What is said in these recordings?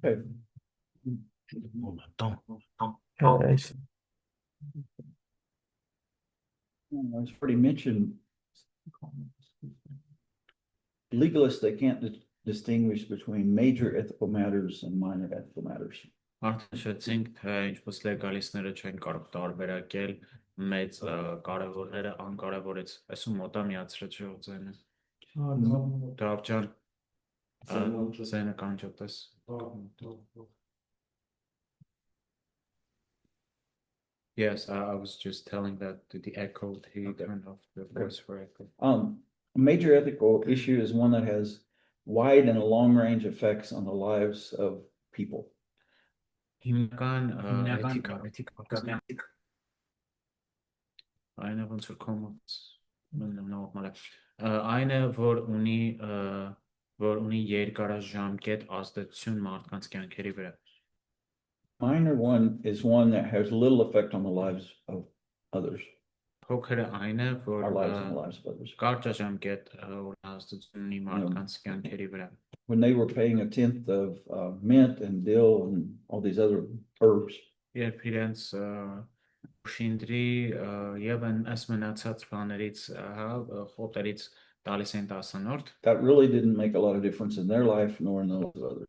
Okay. Yes. It's already mentioned legalists, they can't distinguish between major ethical matters and minor ethical matters. Արդյունշեցինք, թե ինչպես լեգալիստները չեն կարող տարբերակել մեծ կարևորները անկարևորից, այսում մոտա միացրեց ժողովրդանը։ Դավջան, ձայնը կանջոտես։ Yes, I was just telling that the echo, he turned off the voice for echo. A major ethical issue is one that has wide and long range effects on the lives of people. Հիմնական այն է ոնց որ կոմոց նորմալ է այն է որ ունի երկարաժամկետ ազդեցություն մարդկանց կյանքերի վրա Minor one is one that has little effect on the lives of others. Փոքրը այն է որ Our lives and the lives of others. կարճաժամկետ ազդեցություն ունի մարդկանց կյանքերի վրա When they were paying a tenth of mint and dill and all these other herbs. Երբ իրենց շինդրի եւ այս մնացած բաներից խոտերից տալիս են 10-րդ That really didn't make a lot of difference in their life nor in those of others.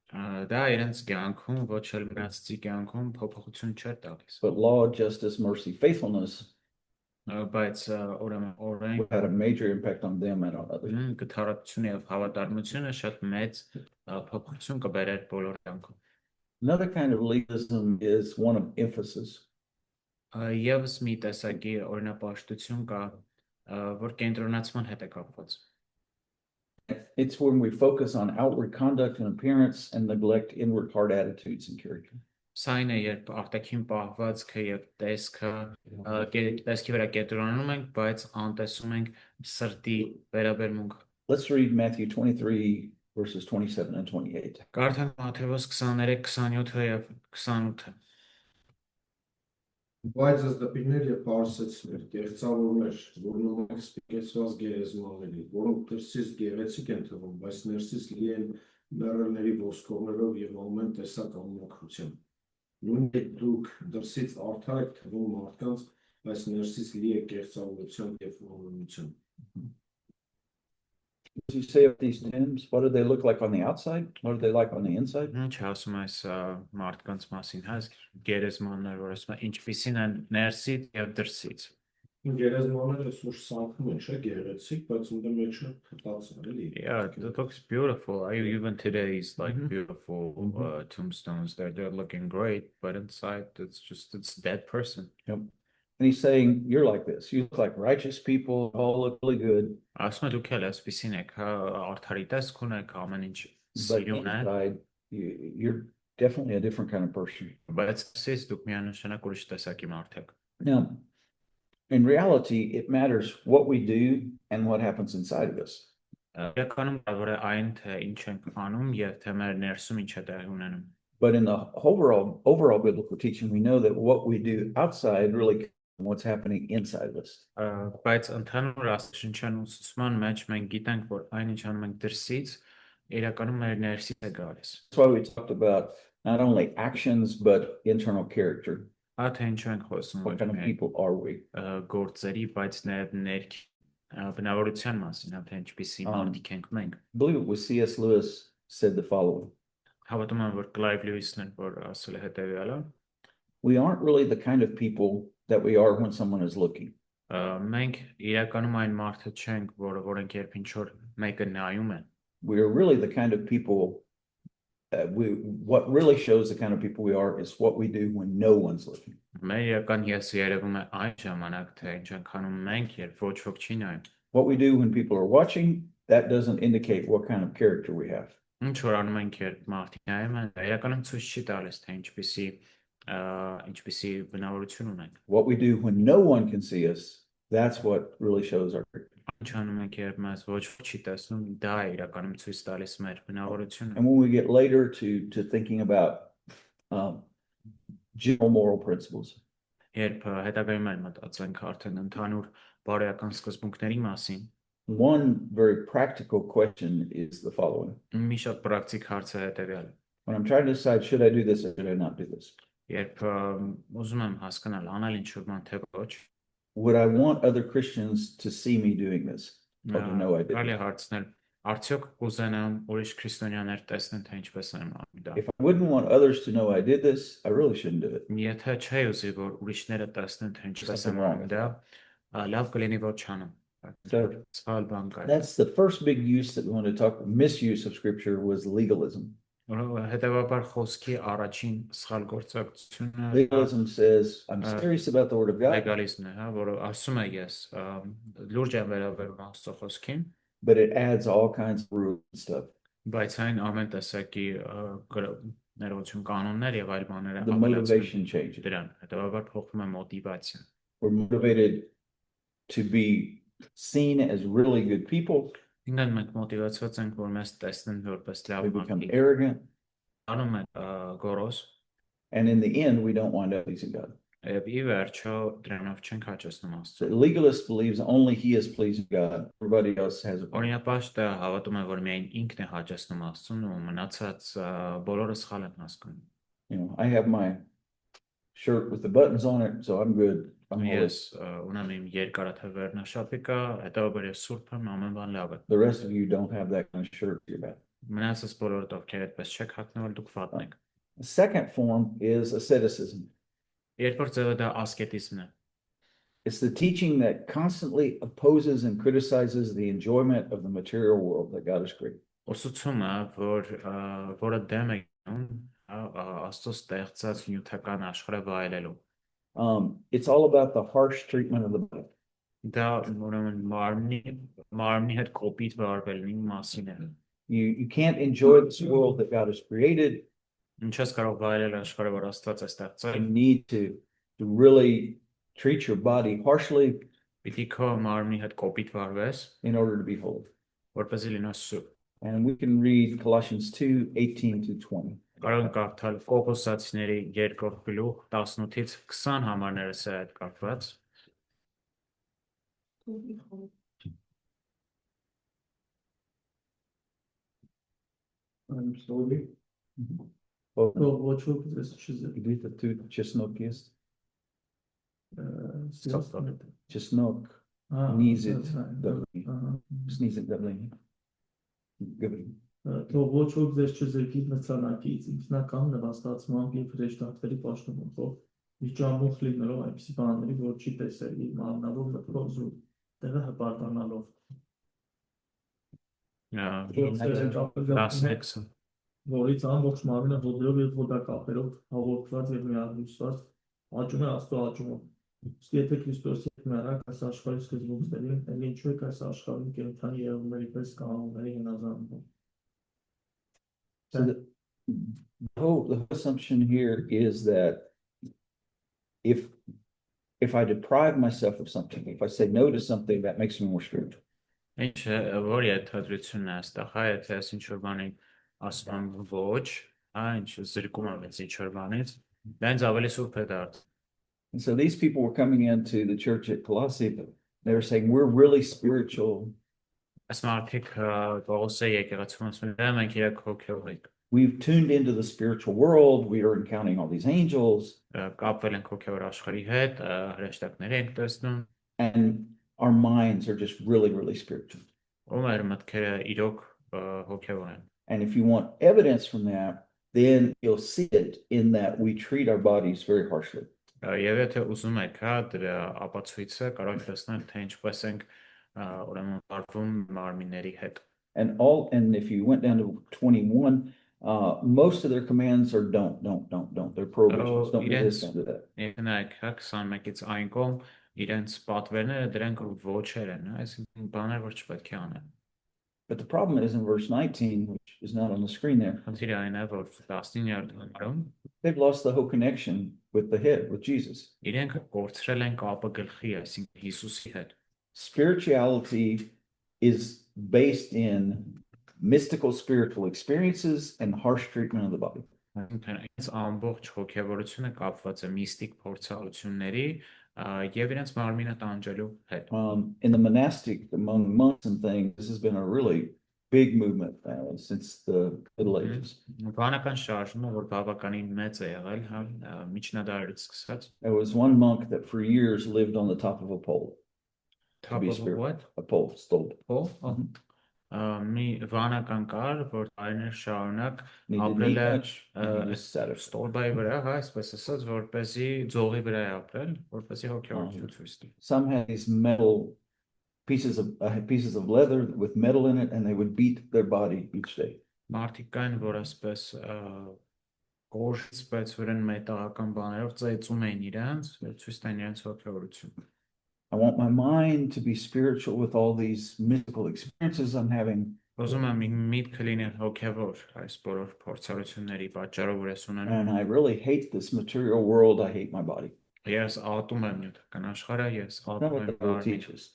Դա իրենց կյանքում ոչ էլ մնացածի կյանքում փոփոխություն չէր տալիս But law, justice, mercy, faithfulness բայց օրենք had a major impact on them and on others. Գթառատությունը եւ հավատարմությունը շատ մեծ փոփոխություն կբերեր բոլոր կյանքում Another kind of legalism is one of emphasis. Եվս մի տեսակի օրինապաշտություն կա որ կենտրոնացման հետ է կապված It's when we focus on outward conduct and appearance and neglect inward heart attitudes and character. Սա այն է երբ արտաքին պահվածքը եւ տեսքի վրա կենտրոնանում ենք բայց անտեսում ենք սրտի վերաբերմունքը Let's read Matthew 23 verses 27 and 28. Կարդանք Մատթեոս 23, 27 եւ 28-ը Բայց ազդապիններ եւ պարսեցներ, կեղծավորներ, որ նոմակ սպիկեցված գերեզմանների, որոնք դրսից գեղեցիկ են թվում, բայց ներսից լի են մեռելների ոսկորներով եւ ամեն տեսակ անմաքրությամբ։ Նույնիսկ դուք դրսից արդար եք թվում մարդկանց, բայց ներսից լի է կեղծավորությամբ եւ ողորմությամբ։ What you say of these tombs? What do they look like on the outside? What are they like on the inside? Ինչ ասում ես մարդկանց մասին, հա, գերեզմաններ, որ ասում են ինչպիսին են ներսից եւ դրսից։ Գերեզմանները սուր սանքում են, չէ՞ գեղեցիկ, բայց ունդ մեջը փտած են, էլի։ Yeah, that looks beautiful. Even today's like beautiful tombstones. They're looking great, but inside it's a dead person. Yep. And he's saying, you're like this. You look like righteous people, all look really good. Ասում դուք էլ այսպեսին եք, հա, արդարի տեսք ունեք, ամեն ինչ But սիրուն է, inside, you're definitely a different kind of person. բայց սից դուք միանշանակ ուրիշ տեսակի մարդ եք։ Now, in reality, it matters what we do and what happens inside of us. Իրականում կարևոր է այն, թե ինչ ենք անում եւ թե մեր ներսում ինչ է տեղի ունենում։ But in the overall biblical teaching, we know that what we do outside really what's happening inside of us. Բայց ընդհանուր աստվածաշնչյան ուսուցման մեջ մենք գիտենք, որ այն ինչ անում ենք դրսից, իրականում մեր ներսից է գալիս։ That's why we talked about not only actions, but internal character. Թե ինչ ենք խոսում, What kind of people are we? գործերի, բայց նաև ներքի բնավորության մասին, թե ինչպիսի մարդիկ ենք մենք։ I believe it was C.S. Lewis said the following. Հավատում եմ, որ Clive Lewis-ն էր, որ ասել է հետևյալը. We aren't really the kind of people that we are when someone is looking. Մենք իրականում այն մարդը չենք, որոնք երբ ինչ որ մեկը նայում են։ We are really the kind of people what really shows the kind of people we are is what we do when no one's looking. Մեր իրական եսը երևում է այն ժամանակ, թե ինչ ենք անում մենք, երբ ոչ ոք չի նայում։ What we do when people are watching, that doesn't indicate what kind of character we have. Ինչ որ անում ենք, երբ մարդիկ նայում են, իրականում ցույց չի տալիս, թե ինչպիսի բնավորություն ունենք։ What we do when no one can see us, that's what really shows our character. Ինչ անում ենք, երբ մեզ ոչ ոք չի տեսնում, դա է իրականում ցույց տալիս մեր բնավորությունը։ And when we get later to thinking about general moral principles, Երբ հետագայում մտածենք արդեն ընդհանուր բարոյական սկզբունքների մասին, One very practical question is the following. Մի շատ պրակտիկ հարց է հետևյալը. When I'm trying to decide, should I do this or should I not do this? Երբ ուզում եմ հասկանալ անել ինչ-որ բան թե ոչ, Would I want other Christians to see me doing this? Or to know I did կարելի it? է հարցնել, արդյոք կուզենամ ուրիշ քրիստոնյաներ տեսնեն, թե ինչպես եմ անում դա։ If I wouldn't want others to know I did this, I really shouldn't do it. Եթե չէ ուզի, որ ուրիշները տեսնեն, թե ինչպես Something եմ wrong անում with դա, լավ կլինի որ չանեմ։ So- Սխալ բան կա։ That's the first big use that we want to talk, misuse of scripture was legalism. Հետևաբար խոսքի առաջին սխալ գործակցությունը Legalism says, I'm serious about the word of God, լեգալիզմն է, հա, որը ասում է ես լուրջ եմ վերաբերում Աստծո խոսքին, but it adds all kinds of rules and stuff. բայց այն ամեն տեսակի ներողություն կանոններ եւ այլ բաներ The motivation changes. դրան։ Հետևաբար փոխվում է մոտիվացիան։ We're motivated to be seen as really good people. Ինքնին մենք մոտիվացված ենք, որ մեզ տեսնեն որպես լավ We become մարդիկ։ arrogant. Անում են գորոս And in the end, we don't wind up pleasing God. եւ ի վերջո դրանով չենք հաճեցնում The Աստծուն։ legalist believes only he is pleasing God. Everybody else has a problem. Օրինապաշտը հավատում է, որ միայն ինքն է հաճեցնում Աստծուն ու մնացած բոլորը սխալ են հասկանում։ You know, I have my shirt with the buttons on it, so I'm good. I'm holy. Ես ունեմ իմ երկարաթև վերնաշապիկը, հետո ես սուրբ եմ, ամեն բան լավ է։ The rest of you don't have that kind of shirt. You're bad. Մնացած բոլորդ ովքեր այդպես չեք հագնվել, դուք վատն եք։ The second form is asceticism. Երկրորդ ձևը դա ասկետիզմն է։ It's the teaching that constantly opposes and criticizes the enjoyment of the material world that God has created. Ուսուցումը, որը դեմ է գնում Աստծո ստեղծած նյութական աշխարհը վայելելու։ It's all about the harsh treatment of the body. Դա ուրեմն մարմնի հետ կոպիտ վարվելնի մասին է։ You can't enjoy this world that God has created. Ինչ ես կարող վայելել աշխարհը, որ Աստված է You ստեղծել։ need to really treat your body harshly Պիտի քո մարմնի հետ կոպիտ վարվես, in order to be holy. որպեսզի լինես սուրբ։ And we can read Colossians 2:18 to 20. Կարող ենք կարդալ Կողոսացիների 2 գլուխ 18-ից 20 համարները սա այդ կապված։ I'm sorry. Oh, What book is this? где-то тут чеснок есть. Стоп. Чеснок снизит давление. Говори. Թող ոչ ոք ձեզ չզրկի մրցանակից, ինքնական նվաստացմամբ և հրեշտակների պաշտամունքով, միջամուխ լինելով այնպիսի բաների, որ չի տեսել իր մարմնավոր մտքով զուտ, տեղը հպարտանալով։ 16 Որից ամբողջ մարմինը ոտներով և ոտակապերով հաղորդված և միահյուսված աճում է Աստծո աճումով։ Իսկ եթե Քրիստոսի հետ մեռաք այս աշխարհի սկզբունքներին, էլ ինչու եք այս աշխարհում կենդանի եղունգների պես կանոնների հնազանդվում։ So the whole assumption here is that if I deprive myself of something, if I say no to something, that makes me more spiritual. Ինչ որ ենթադրությունն է այստեղ, հա, եթե ես ինչ-որ բանի ասում եմ ոչ, հա, ինչ զրկում եմ ես ինչ-որ բանից, դա ինձ ավելի սուրբ է դարձնում։ And so these people were coming into the church at Colossae, they were saying, we're really spiritual. Այս մարդիկ Պողոսի եկեղեցում ասում են, մենք իրենք հոգեով ենք, We've tuned into the spiritual world. We are encountering all these angels, կապվել ենք հոգեոր աշխարհի հետ, հրեշտակներ ենք տեսնում, and our minds are just really, really spiritual. ու մեր մտքերը իրոք հոգեոր են։ And if you want evidence from that, then you'll see it in that we treat our bodies very harshly. Եվ եթե ուզում եք, հա, դրա ապացույցը կարող եք տեսնել, թե ինչպես ենք ուրեմն վարվում մարմինների հետ։ And if you went down to 21, most of their commands are don't. They're prohibitions. Don't do this, don't do that. Եթե նայեք, հա, 21-ից այն կողմ իրենց պատվերները դրանք ոչեր են, այսինքն բաներ, որ չպետք է անեն։ But the problem is in verse 19, which is not on the screen there, Խնդիրը այն է, որ 19-րդ համարում they've lost the whole connection with the head, with Jesus. իրենք կորցրել են կապը գլխի, այսինքն Հիսուսի հետ։ Spirituality is based in mystical spiritual experiences and harsh treatment of the body. Այս ամբողջ հոգևորությունը կապված է միստիկ փորձառությունների եւ իրենց մարմինը տանջելու հետ։ In the monastic, among monks and things, this has been a really big movement since the Middle Ages. Վանական շարժումը, որ բավականին մեծ է եղել, հա, միջնադարից սկսած։ There was one monk that for years lived on the top of a pole. Top be of spiritual. what? A pole, stole. Մի վանական կար, որ տարիներ շարունակ And he didn't ապրել eat է much. And he just sat there. ստորբայի վրա, հա, այսպես ասած, որպեսզի ձողի վրա է ապրել, որպեսզի հոգևորություն ցույց տի։ Some had these metal pieces of leather with metal in it, and they would beat their body each day. Մարդիկ կային, որ այսպես կոշից սպեցվորեն մետաղական բաներով ծեծում էին իրենց, եւ ցույց տային իրենց հոգևորությունը։ I want my mind to be spiritual with all these mystical experiences I'm having. Ուզում եմ իմ միտքը լինել հոգևոր այս բոլոր փորձառությունների պատճառով, որ ես ունենում։ And I really hate this material world. I hate my body. Ես ատում եմ նյութական աշխարհը, ես That's not ատում what եմ the Bible բարմին։ teaches.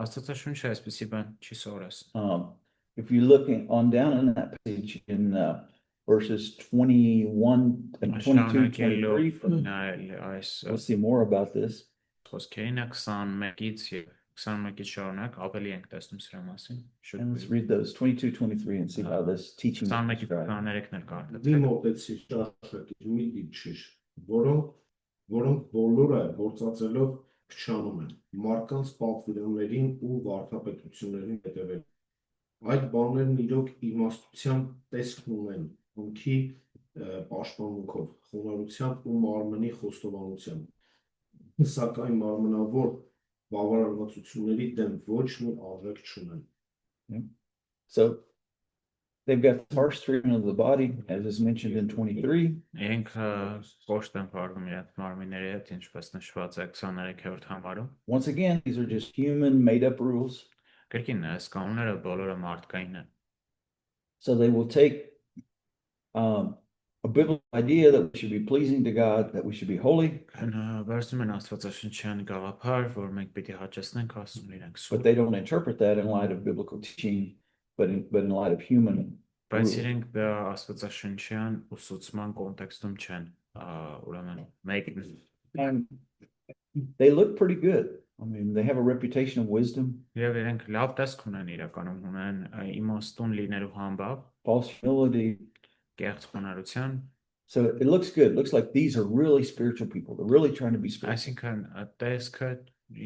Աստվածաշունչը այսպեսի բան չի սովորես։ If you're looking on down in that page in verses 21 and 22, 23, նայել այս we'll see more about this. խոսքերին 21-ից եւ 21-ից շարունակ ավելի ենք տեսնում սրա մասին։ And let's read those 22, 23 and see how this teaching is 21-ից described. 23-ն էլ Մի կարդացեք։ մոտեցի շարժակիր մի դիպչիր, որոնք բոլորը գործածելով փչանում են, մարդկանց պատվիրաններին ու վարդապետություններին հետևել։ Այդ բաներն իրոք իմաստության տեսքն ունեն, հոնքի պաշտպանմունքով, խոնարհությամբ ու մարմնի խոստովանությամբ, սակայն մարմնավոր բավարարվածությունների դեմ ոչ մի արժեք չունեն։ So they've got the harsh treatment of the body, as is mentioned in 23. Իրենք կոշտ են վարվում իրենց մարմինների հետ, ինչպես նշված է 23-րդ համարում։ Once again, these are just human made-up rules. Կրկին այս կանոնները բոլորը մարդկային են։ So they will take a biblical idea that we should be pleasing to God, that we should be holy, Վերցնում են աստվածաշնչյան գաղափար, որ մենք պիտի հաճեսնենք Աստծուն իրենք but սուրբ։ they don't interpret that in light of biblical teaching, but in light of human Բայց rules. իրենք դա աստվածաշնչյան ուսուցման կոնտեքստում չեն, ուրեմն մեկ And they look pretty good. I mean, they have a reputation of wisdom, եւ իրենք լավ տեսք ունեն իրականում ունեն իմաստուն լինելու համբավ, false humility. կեղծ խոնարհության, So it looks good. It looks like these are really spiritual people. They're really trying to be spiritual. այսինքն տեսքը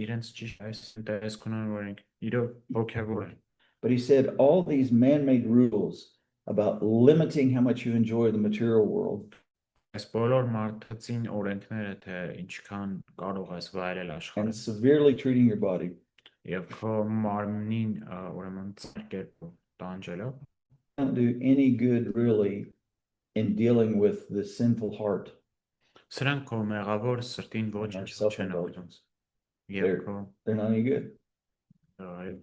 իրենց ճիշտ այս տեսք ունեն, որ իրենք իրոք հոգևոր են։ But he said all these man-made rules about limiting how much you enjoy the material world Այս բոլոր մարդածին օրենքները թե ինչքան կարող ես վայելել and աշխարհը severely treating your body եւ քո մարմնին ուրեմն ծրկերով տանջելով don't do any good really in dealing with the sinful heart. սրանք քո մեղավոր սրտին ոչ and our ինչ չեն օգնում self-indulgence. եւ They're not any good.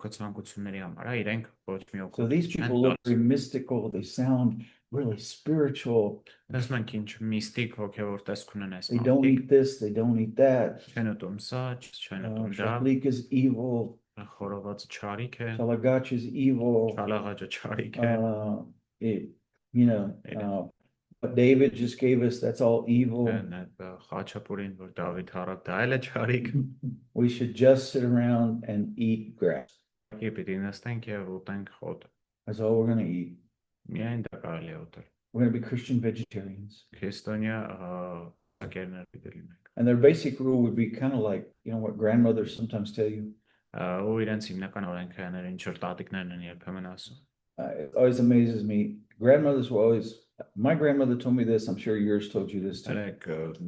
քո ցանկությունների համար, հա, իրենք ոչ մի So these օգուտ չեն people look տալիս։ very mystical. They sound really spiritual. Տեսնում ենք ինչ միստիկ հոգևոր տեսք ունեն այս They don't մարդիկ, eat this. They don't eat that. չեն ուտում սա, չեն ուտում դա, Shaflik is evil. խորովածը չարիք է, Shalagach is evil. շալաղաճը չարիք է, What David just gave us, that's all evil. խաչապուրին, որ Դավիթ հարավ դա էլ է չարիք, We should just sit around and eat grass. պիտի նստենք եւ ուտենք խոտ։ That's all we're going to eat. Միայն դա կարելի է ուտել։ We're going to be Christian vegetarians. Քրիստոնյա ակերներ պիտի լինենք։ And their basic rule would be kind of like, what grandmothers sometimes tell you. Ու իրենց հիմնական օրենքները ինչ որ տատիկներն են երբեմն ասում։ It always amazes me. Grandmothers will always, my grandmother told me this. I'm sure yours told you this too. Երեք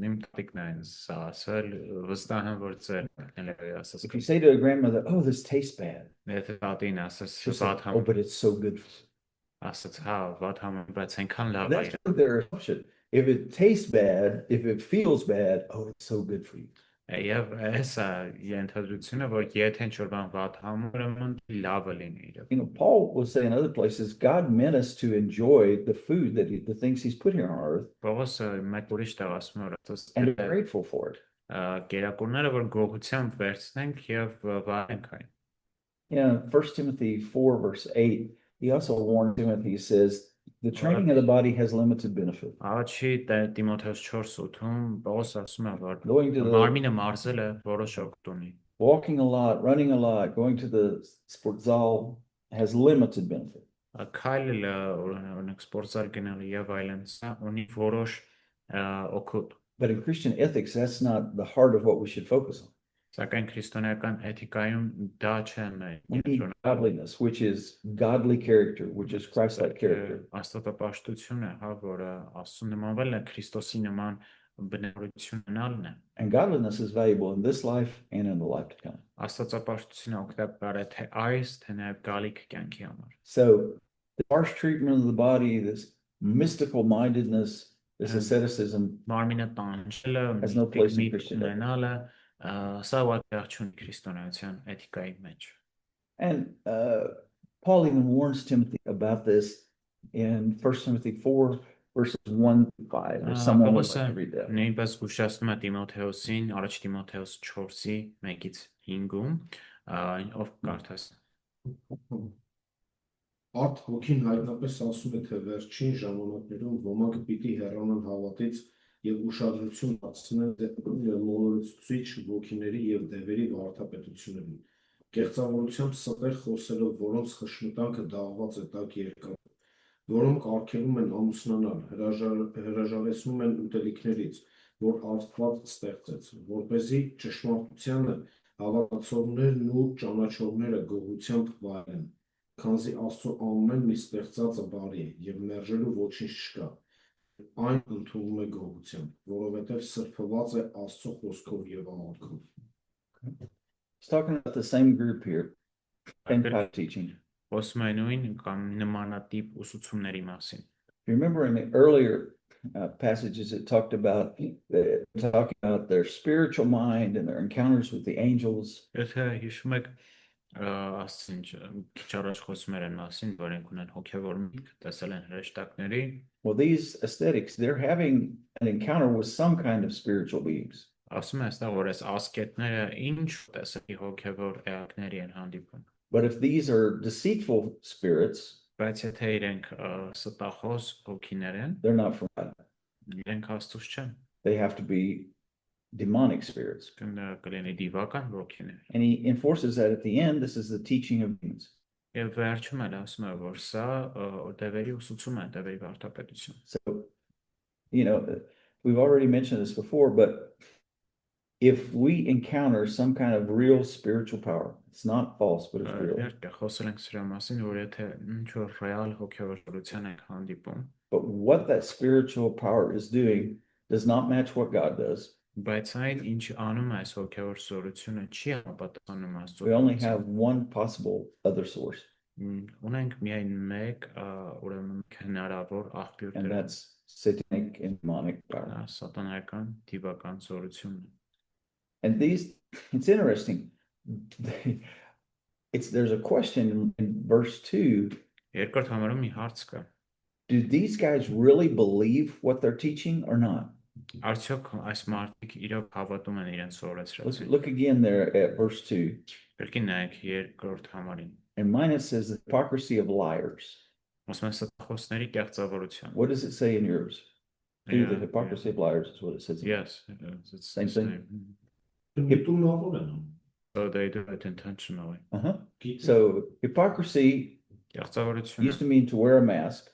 իմ տատիկներն սա ասել, վստահ եմ որ ձեր տատիկները ասած։ If you say to a grandmother, "Oh, this tastes bad," Եթե տատին ասած she'll say, վատ "Oh, համ but it's so good." ասած հա վատ համ բայց այնքան լավ է։ That's their assumption. If it tastes bad, if it feels bad, oh, it's so good for you. Եվ էսա ենթադրությունը որ եթե ինչ որ բան վատ համ ուրեմն լավը լինի իրոք։ Paul will say in other places, God meant us to enjoy the food the things He's put here on earth, Պողոսը մեկ ուրիշ տեղ ասում է որ and be grateful for it. կերակուրները որ գողությամբ վերցնենք եւ վարենք այն։ 1 Timothy 4 verse 8, he also warned Timothy. He says, The training of the body has limited benefit. Առաջի Տիմոթեոս 4:8-ում Պողոս ասում է, որ Going to the մարմինը մարզելը որոշ օգուտ ունի։ walking a lot, running a lot, going to the sports zal has limited benefit. Քայլելը, օրինակ սպորտзал գնալը եւ այլն, սա ունի որոշ օգուտ։ But in Christian ethics, that's not the heart of what we should focus on. Սակայն քրիստոնեական էթիկայում դա չէ We need godliness, which is godly character, which is Christ-like character. Աստվածապաշտությունը, հա, որը Աստծո նմանվելն է, Քրիստոսի նման բնավորություն ունենալն է։ And godliness is valuable in this life and in the life to come. Աստվածապաշտությունը օգտակար է թե այս, թե նաև գալիք կյանքի համար։ So the harsh treatment of the body, this mystical mindedness, this asceticism, Մարմինը տանջելը, has no place in միտք Christian ethics. ունենալը, սա ուղղակի չունի քրիստոնեության էթիկայի մեջ։ And Paul even warns Timothy about this in 1 Timothy 4, verses 1 to 5. If someone would like to read that. Նույնպես ուշացնում է Տիմոթեոսին, առաջ Տիմոթեոս 4-ի 1-ից 5-ում, ով կարդաս։ Արդ հոգին հայտնապես ասում է, թե վերջին ժամանակներում ոմանք պիտի հեռանան հավատից եւ ուշադրություն դարձնեն մոլորեցուցիչ ոգիների եւ դևերի վարդապետություններին, կեղծավորությամբ սրտեր խոսելով, որոնց խշմտանքը դաղված է տակ երկար, որոնք արգելում են ամուսնանալ, հրաժարեցնում են ուտելիքներից, որ Աստված ստեղծեց, որպեսզի ճշմարտությանը հավատացողներն ու ճանաչողները գոհությամբ վայելեն, քանզի Աստծո ամեն մի ստեղծածը բարի է եւ մերժելու ոչինչ չկա, այն ընդունվում է գոհությամբ, որովհետեւ սրբված է Աստծո խոսքով եւ աղոթքով։ He's talking about the same group here, same type of teaching. Խոսում է նույն կամ նմանատիպ ուսուցումների մասին։ You remember in the earlier passages it talked about their spiritual mind and their encounters with the angels. Եթե հիշում եք, ասինչ քիչ առաջ խոսում էր այն մասին, որ ենք ունեն հոգևոր միտք, տեսել են հրեշտակների։ Well, these ascetics, they're having an encounter with some kind of spiritual beings. Ասում է այստեղ, որ այս ասկետները ինչ տեսելի հոգևոր էակների են հանդիպում։ But if these are deceitful spirits, Բայց եթե իրենք ստախոս հոգիներ են, they're not from God. իրենք Աստծուց չեն, They have to be demonic spirits. կլինի դիվական հոգիներ։ And he enforces that at the end. This is the teaching of demons. Եվ վերջում էլ ասում է, որ սա դևերի ուսուցում է, դևերի վարդապետություն։ So, we've already mentioned this before, but if we encounter some kind of real spiritual power, it's not false, but it's real. Իհարկե, խոսել ենք սրա մասին, որ եթե ինչ-որ ռեալ հոգևորություն ենք հանդիպում, But what that spiritual power is doing does not match what God does. բայց այն ինչ անում է այս հոգևոր սորությունը չի համապատասխանում Աստծո։ We only have one possible other source, Ունենք միայն մեկ, ուրեմն հնարավոր աղբյուր and դրա, that's satanic and demonic power. դա սատանայական դիվական սորությունն է։ And it's interesting. There's a question in verse 2. Երկրորդ համարում մի հարց կա։ Do these guys really believe what they're teaching or not? Արդյոք այս մարդիկ իրոք հավատում են իրենց սորեցրածին։ Look again there at verse 2. Վերքին նայեք երկրորդ համարին։ And mine it says the hypocrisy of liars. Ասում է ստախոսների կեղծավորություն։ What does it say in yours? The Yeah, hypocrisy of liars is what it says. Yes, it's Same thing. Միտումնավոր են։ So they do it intentionally. So hypocrisy Կեղծավորությունը used to mean to wear a mask,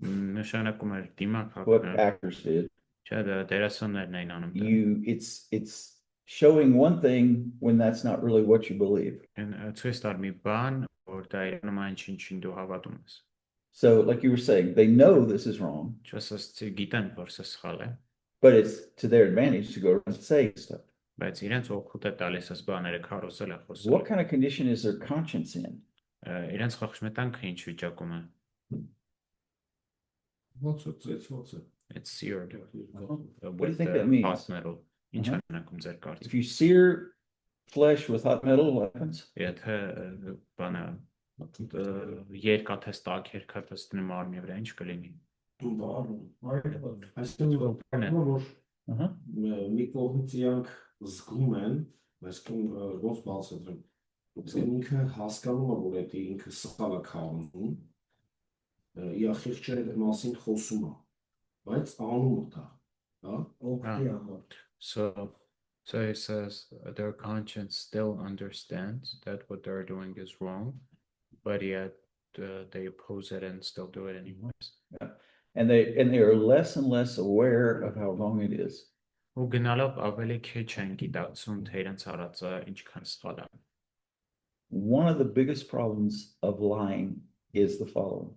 նշանակում էր դիմակ what հագնել։ actors did. Չէ, դա դերասաններն էին անում դա։ It's showing one thing when that's not really what you believe. Ցույց տալ մի բան, որ դա իրանում այն ինչ-ինչ դու հավատում ես։ So like you were saying, they know this is wrong, Չասած գիտեն, որ սա սխալ է, but it's to their advantage to go around and say stuff. բայց իրենց օգուտ է տալիս այս բաները քարոզել է խոսել։ What kind of condition is their conscience in? Իրենց խղճմետանքը ինչ վիճակում է։ Ո՞նց է։ It's seared What do you with think the that means? hot metal։ Ինչ անակում ձեր կարծիք։ If you sear flesh with hot metal, what happens? Եթե բանը երկաթես տակ երկաթես դնում արմի վրա ինչ կլինի։ Այսինքն որ Uh-huh. մի կողմից իրանք զգում են, այսինքն ոնց բացատրեմ։ Այսինքն ինքը հասկանում է, որ դա ինքը սխալ է քարոզում, իախիղճերի մասին խոսում է, բայց անումը դա, հա, օգտի համար։ So it says their conscience still understands that what they're doing is wrong, but yet they oppose it and still do it anyways. And they are less and less aware of how wrong it is. Ու գնալով ավելի քիչ են գիտակցում, թե իրենց արածը ինչքան սխալ է։ One of the biggest problems of lying is the following.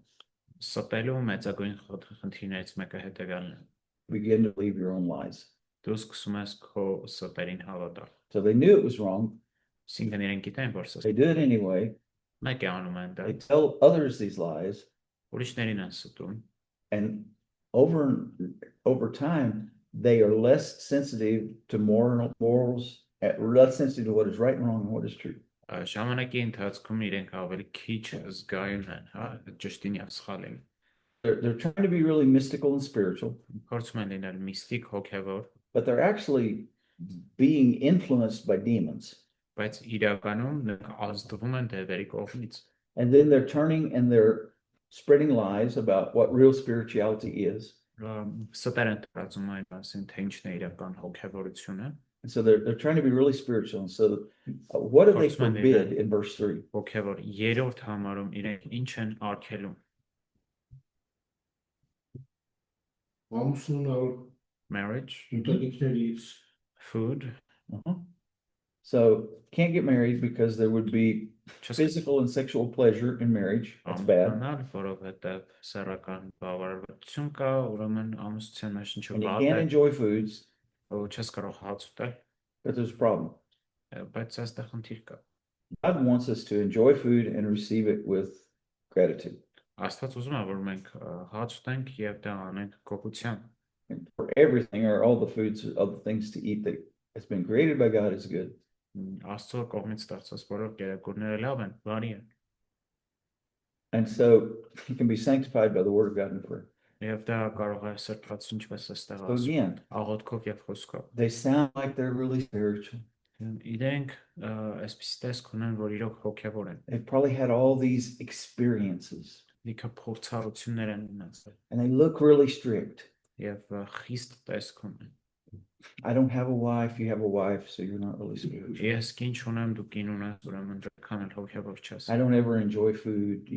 Ստելու մեծագույն խնդիրներից մեկը հետևյալն է։ Begin to believe your own lies. Դու սկսում ես քո ստերին հավատալ։ So they knew it was wrong. Այսինքն իրենք գիտեն, որ They do it anyway. մեկ է անում են դա, They tell others these lies. ուրիշներին են ստում, And over time, they are less sensitive to morals, less sensitive to what is right and wrong and what is true. ժամանակի ընթացքում իրենք ավելի քիչ զգայուն են, հա, ճշտին եւ սխալին։ They're trying to be really mystical and spiritual, Փորձում են լինել միստիկ, հոգևոր, but they're actually being influenced by demons. բայց իրականում նրանք ազդվում են դևերի կողմից։ And then they're turning and they're spreading lies about what real spirituality is. Ստեր են տարածում այն մասին, թե ինչն է իրական հոգևորությունը։ And so they're trying to be really spiritual. And so what do they Horseman forbid David. in verse 3? Հոգևոր երրորդ համարում իրենք ինչ են արգելում։ Ամուսնունալ, Marriage, ուտելիքներից, food, So can't get married because there would be just physical and sexual pleasure in marriage. That's bad. ամուսնանալ, որովհետև սեռական բավարարություն կա, ուրեմն ամուսնության մեջ ինչ And you վատ can't է, enjoy foods, ու չես կարող հաց ուտել, but there's a problem. բայց այստեղ խնդիր կա։ God wants us to enjoy food and receive it with gratitude. Աստված ուզում է, որ մենք հաց ուտենք եւ դա անենք գոհությամբ։ And for everything or all the foods, all the things to eat that has been created by God is good. Աստծո կողմից ստացած բոլոր գերակուրները լավ են, բարի են։ And so he can be sanctified by the word of God and prayer. Եվ դա կարող է սրբացնել ինչպես այստեղ So ասում, again, աղոթքով եւ խոսքով։ they sound like they're really spiritual. Իրենք այսպեսի տեսք ունեն, որ իրոք հոգևոր են։ They've probably had all these experiences Լիքը փորձառություններ են ունեցել and they look really strict. եւ խիստ տեսք ունեն։ I don't have a wife, you have a wife, so you're not really spiritual. Ես կին չունեմ, դու կին ունես, ուրեմն դրական էլ հոգևոր չես։ I don't ever enjoy food,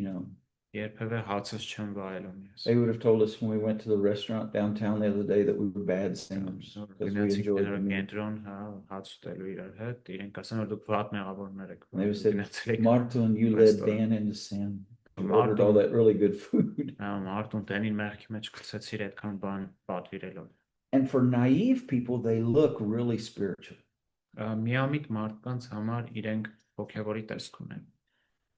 Երբևէ հացս չեմ վայելում ես։ They would have told us when we went to the restaurant downtown the other day that we were bad sinners because we Գնացինք enjoyed the meal. կենտրոն, հա, հաց ուտելու իրար հետ, իրենք ասեն, որ դուք վատ մեղավորներ եք։ And they would say, Գնացել եք Martin, you led restaurant. Dan into sin. You ordered all that really good food. Մարդուն տենին մեղքի մեջ գցեցիր այդքան բան պատվիրելով։ And for naive people, they look really spiritual. Միամիտ մարդկանց համար իրենք հոգևորի տեսք ունեն։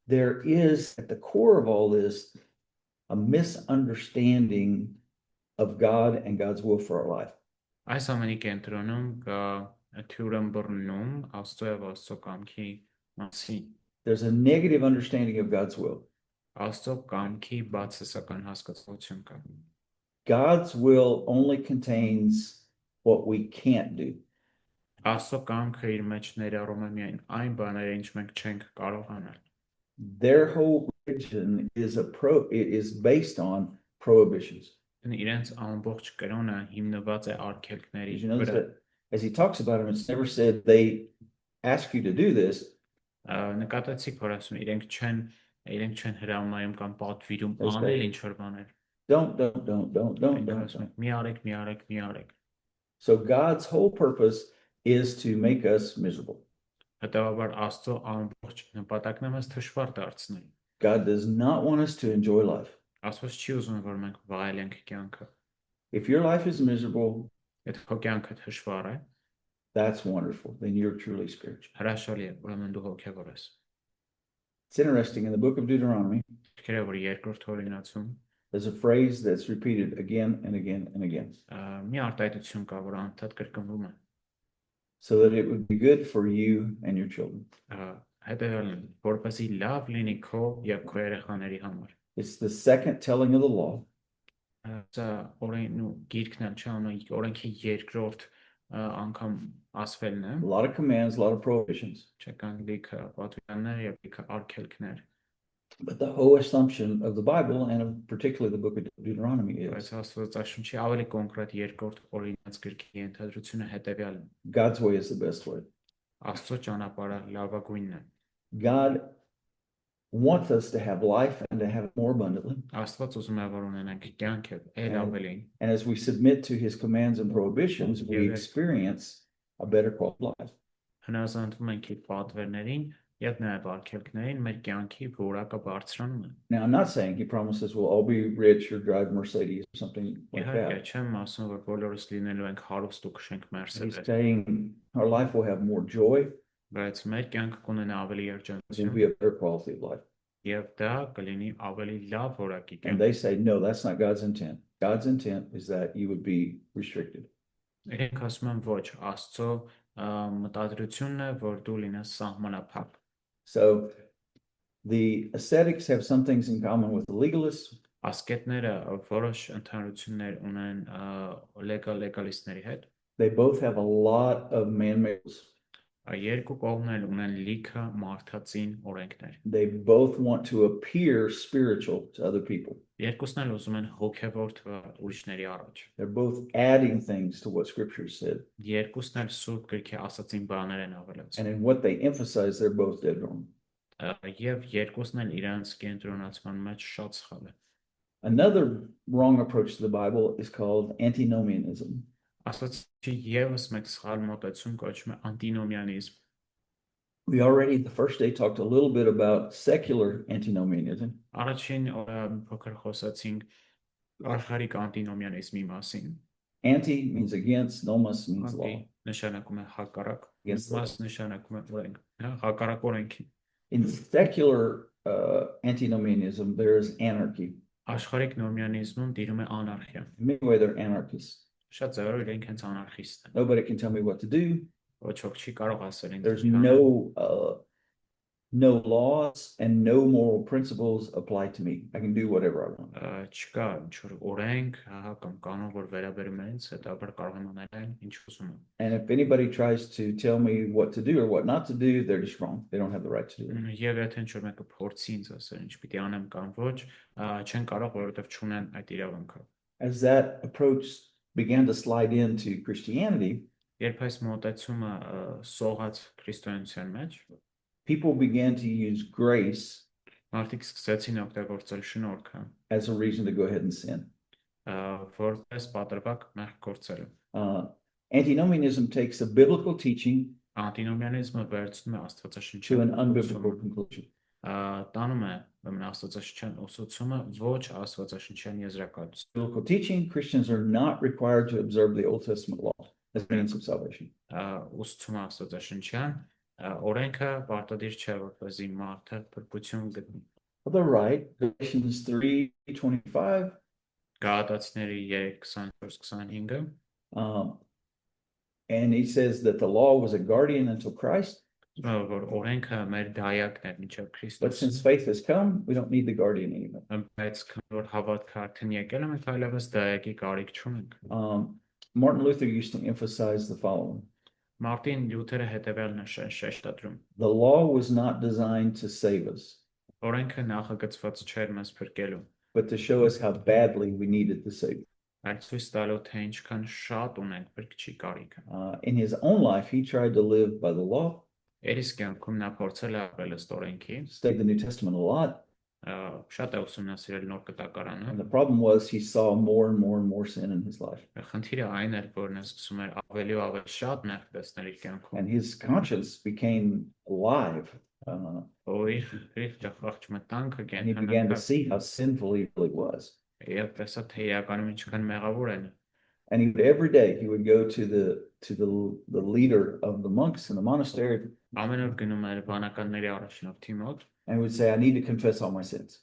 There is, at the core of all this, a misunderstanding of God and God's will for our life. Այս ամենի կենտրոնում կա թյուրն բռնում Աստծո եւ Աստծո կամքի մասին։ There's a negative understanding of God's will. Աստծո կամքի բացասական հասկացություն կա։ God's will only contains what we can't do. Աստծո կամքը իր մեջ ներառում է միայն այն բաները, ինչ մենք չենք կարող անել։ Their whole religion is based on prohibitions. Իրենց ամբողջ կրոնը հիմնված է արգելքների Did you notice վրա։ that as he talks about them, it's never said they ask you to do this. Նկատեցիք, որ ասում իրենք չեն հրամայում կամ պատվիրում That's անել right. ինչ որ բաներ։ Don't. Մի արեք։ So God's whole purpose is to make us miserable. Հետևաբար Աստծո ամբողջ նպատակն է մեզ թշվառ դարձնել։ God does not want us to enjoy life. Աստված չի ուզում, որ մենք վայելենք կյանքը։ If your life is miserable, Եթե քո կյանքը թշվառ է, that's wonderful. Then you're truly spiritual. հրաշալի է, ուրեմն դու հոգևոր ես։ It's interesting in the book of Deuteronomy, Քերը որ երկրորդ օրինացում there's a phrase that's repeated again and again and again, մի արտահայտություն կա, որ անդադ կրկնվում է։ so that it would be good for you and your children. Հետևյալն, որպեսզի լավ լինի քո եւ քո երեխաների համար։ It's the second telling of the law. Սա օրենքն ու գիրքն էլ չանո օրենքի երկրորդ անգամ ասվելն է։ A lot of commands, a lot of prohibitions. Չկան լիքը պատվիրաններ եւ լիքը արգելքներ։ But the whole assumption of the Bible and particularly the book of Deuteronomy Բայց is Աստվածաշնչի ավելի կոնկրետ երկրորդ օրինաց գրքի ենթադրությունը հետևյալն է. God's way is the best way. Աստծո ճանապարհը լավագույնն է։ God wants us to have life and to have it more abundantly. Աստված ուզում է որ ունենանք կյանք եւ այլ ավելին։ And as we submit to his commands and prohibitions, we experience a better quality of life. Հնազանդվում ենք իր պատվերներին եւ նաեւ արգելքներին, մեր կյանքի որակը բարձրանում է։ Now, I'm not saying he promises we'll all be rich or drive Mercedes or something like Իհարկե that. չեմ ասում որ բոլորս լինելու ենք հարուստ ու քշենք He's Mercedes, saying our life will have more joy բայց մեր կյանքը կունենա ավելի and երջանկություն be a better quality of life. եւ դա կլինի ավելի լավ որակի And կյանք։ they say, no, that's not God's intent. God's intent is that you would be restricted. Իրենք ասում են ոչ, Աստծո մտադրությունն է որ դու լինես սահմանափակ։ So the ascetics have some things in common with the legalists. Ասկետները որոշ ընդհանրություններ ունեն լեգալիստների հետ։ They both have a lot of man-made rules. Երկու կողմներ ունեն լիքը մարդածին օրենքներ։ They both want to appear spiritual to other people. Երկուսն էլ ուզում են հոգևորթվալ ուրիշների առաջ։ They're both adding things to what Scripture said. Երկուսն էլ Սուրբ գրքի ասացին բաներ են ավելացնում։ And in what they emphasize, they're both dead wrong. Եվ երկուսն էլ իրանց կենտրոնացման մեջ շատ սխալ է։ Another wrong approach to the Bible is called antinomianism. Ասացի եւս մեկ սխալ մոտեցում կոչվում է անտինոմիանիզմ։ We already the first day talked a little bit about secular antinomianism. Առաջին օրը փոքր խոսացինք աշխարհիկ անտինոմիանիզմի մասին։ Anti means against, nomos means law. Անտի նշանակում է հակառակ, Yes. մաս նշանակում է օրենք, հակառակ օրենքի։ In secular antinomianism, there is anarchy. Աշխարհիկ նոմիանիզմում տիրում է անարխիա։ In many ways, they're anarchists. Շատ ձևերով իրենք հենց անարխիստ են։ Nobody can tell me what to do. Ոչ ոք չի կարող ասել ինձ։ There's ինչ անել։ no laws and no moral principles apply to me. I can do whatever I want. Չկա ինչ-որ օրենք, կամ կանոն, որ վերաբերում է ինձ, հետաբար կարող եմ անել ինչ ուզում եմ։ And if anybody tries to tell me what to do or what not to do, they're just wrong. They don't have the right to do it. Եվ եթե ինչ-որ մեկը փորձի ինձ ասել ինչ պիտի անեմ կամ ոչ, չեն կարող, որովհետև չունեն այդ իրավունքը։ As that approach began to slide into Christianity, Երբ այս մոտեցումը սողաց քրիստոնեության մեջ, people began to use grace մարդիկ սկսեցին օգտագործել շնորհքը, as a reason to go ahead and sin. որպես պատրվակ մեղք գործելու։ Antinomianism takes a biblical teaching Անտինոմիանիզմը վերցնում է աստվածաշնչի to an unbiblical conclusion. տանում է աստվածաշնչյան ուսուցումը ոչ աստվածաշնչյան եզրակացություն։ Biblical teaching, Christians are not required to observe the Old Testament law as means of salvation. Ուսուցումը աստվածաշնչյան օրենքը պարտադիր չէ որպեսզի մարդը փրկություն գտնի։ Well, they're right. Galatians 3:25. Գաղատացիների 3:24-25 And he says that the law was a guardian until Christ, որ օրենքը մեր դայակն էր մինչև but Քրիստոս։ since faith has come, we don't need the guardian anymore. Բայց որ հավատքը արդեն եկել է, մենք այլևս դայակի կարիք չունենք։ Martin Luther used to emphasize the following. Մարտին Լյութերը հետևյալն է շեշտադրում. The law was not designed to save us, Օրենքը նախագծված չէր մեզ փրկելու, but to show us how badly we needed the Savior. այլ ցույց տալու թե ինչքան շատ ունենք փրկչի կարիքը։ In his own life, he tried to live by the law, Երիս կյանքում նա փորձել է ապրել ըստ օրենքի, studied the New Testament a lot, շատ է ուսումնասիրել նոր կտակարանը։ and the problem was he saw more and more and more sin in his life. Խնդիրը այն էր, որ նա սկսում էր ավելի ու ավելի շատ մեղք տեսնել իր կյանքում։ And his conscience became alive, and he began to see how sinful he really was. Եվ տեսա թե իրականում ինչքան մեղավոր են։ And he would every day he would go to the leader of the monks in the monastery Ամեն օր գնում էր բանականների առաջնորդի մոտ and would say, I need to confess all my sins.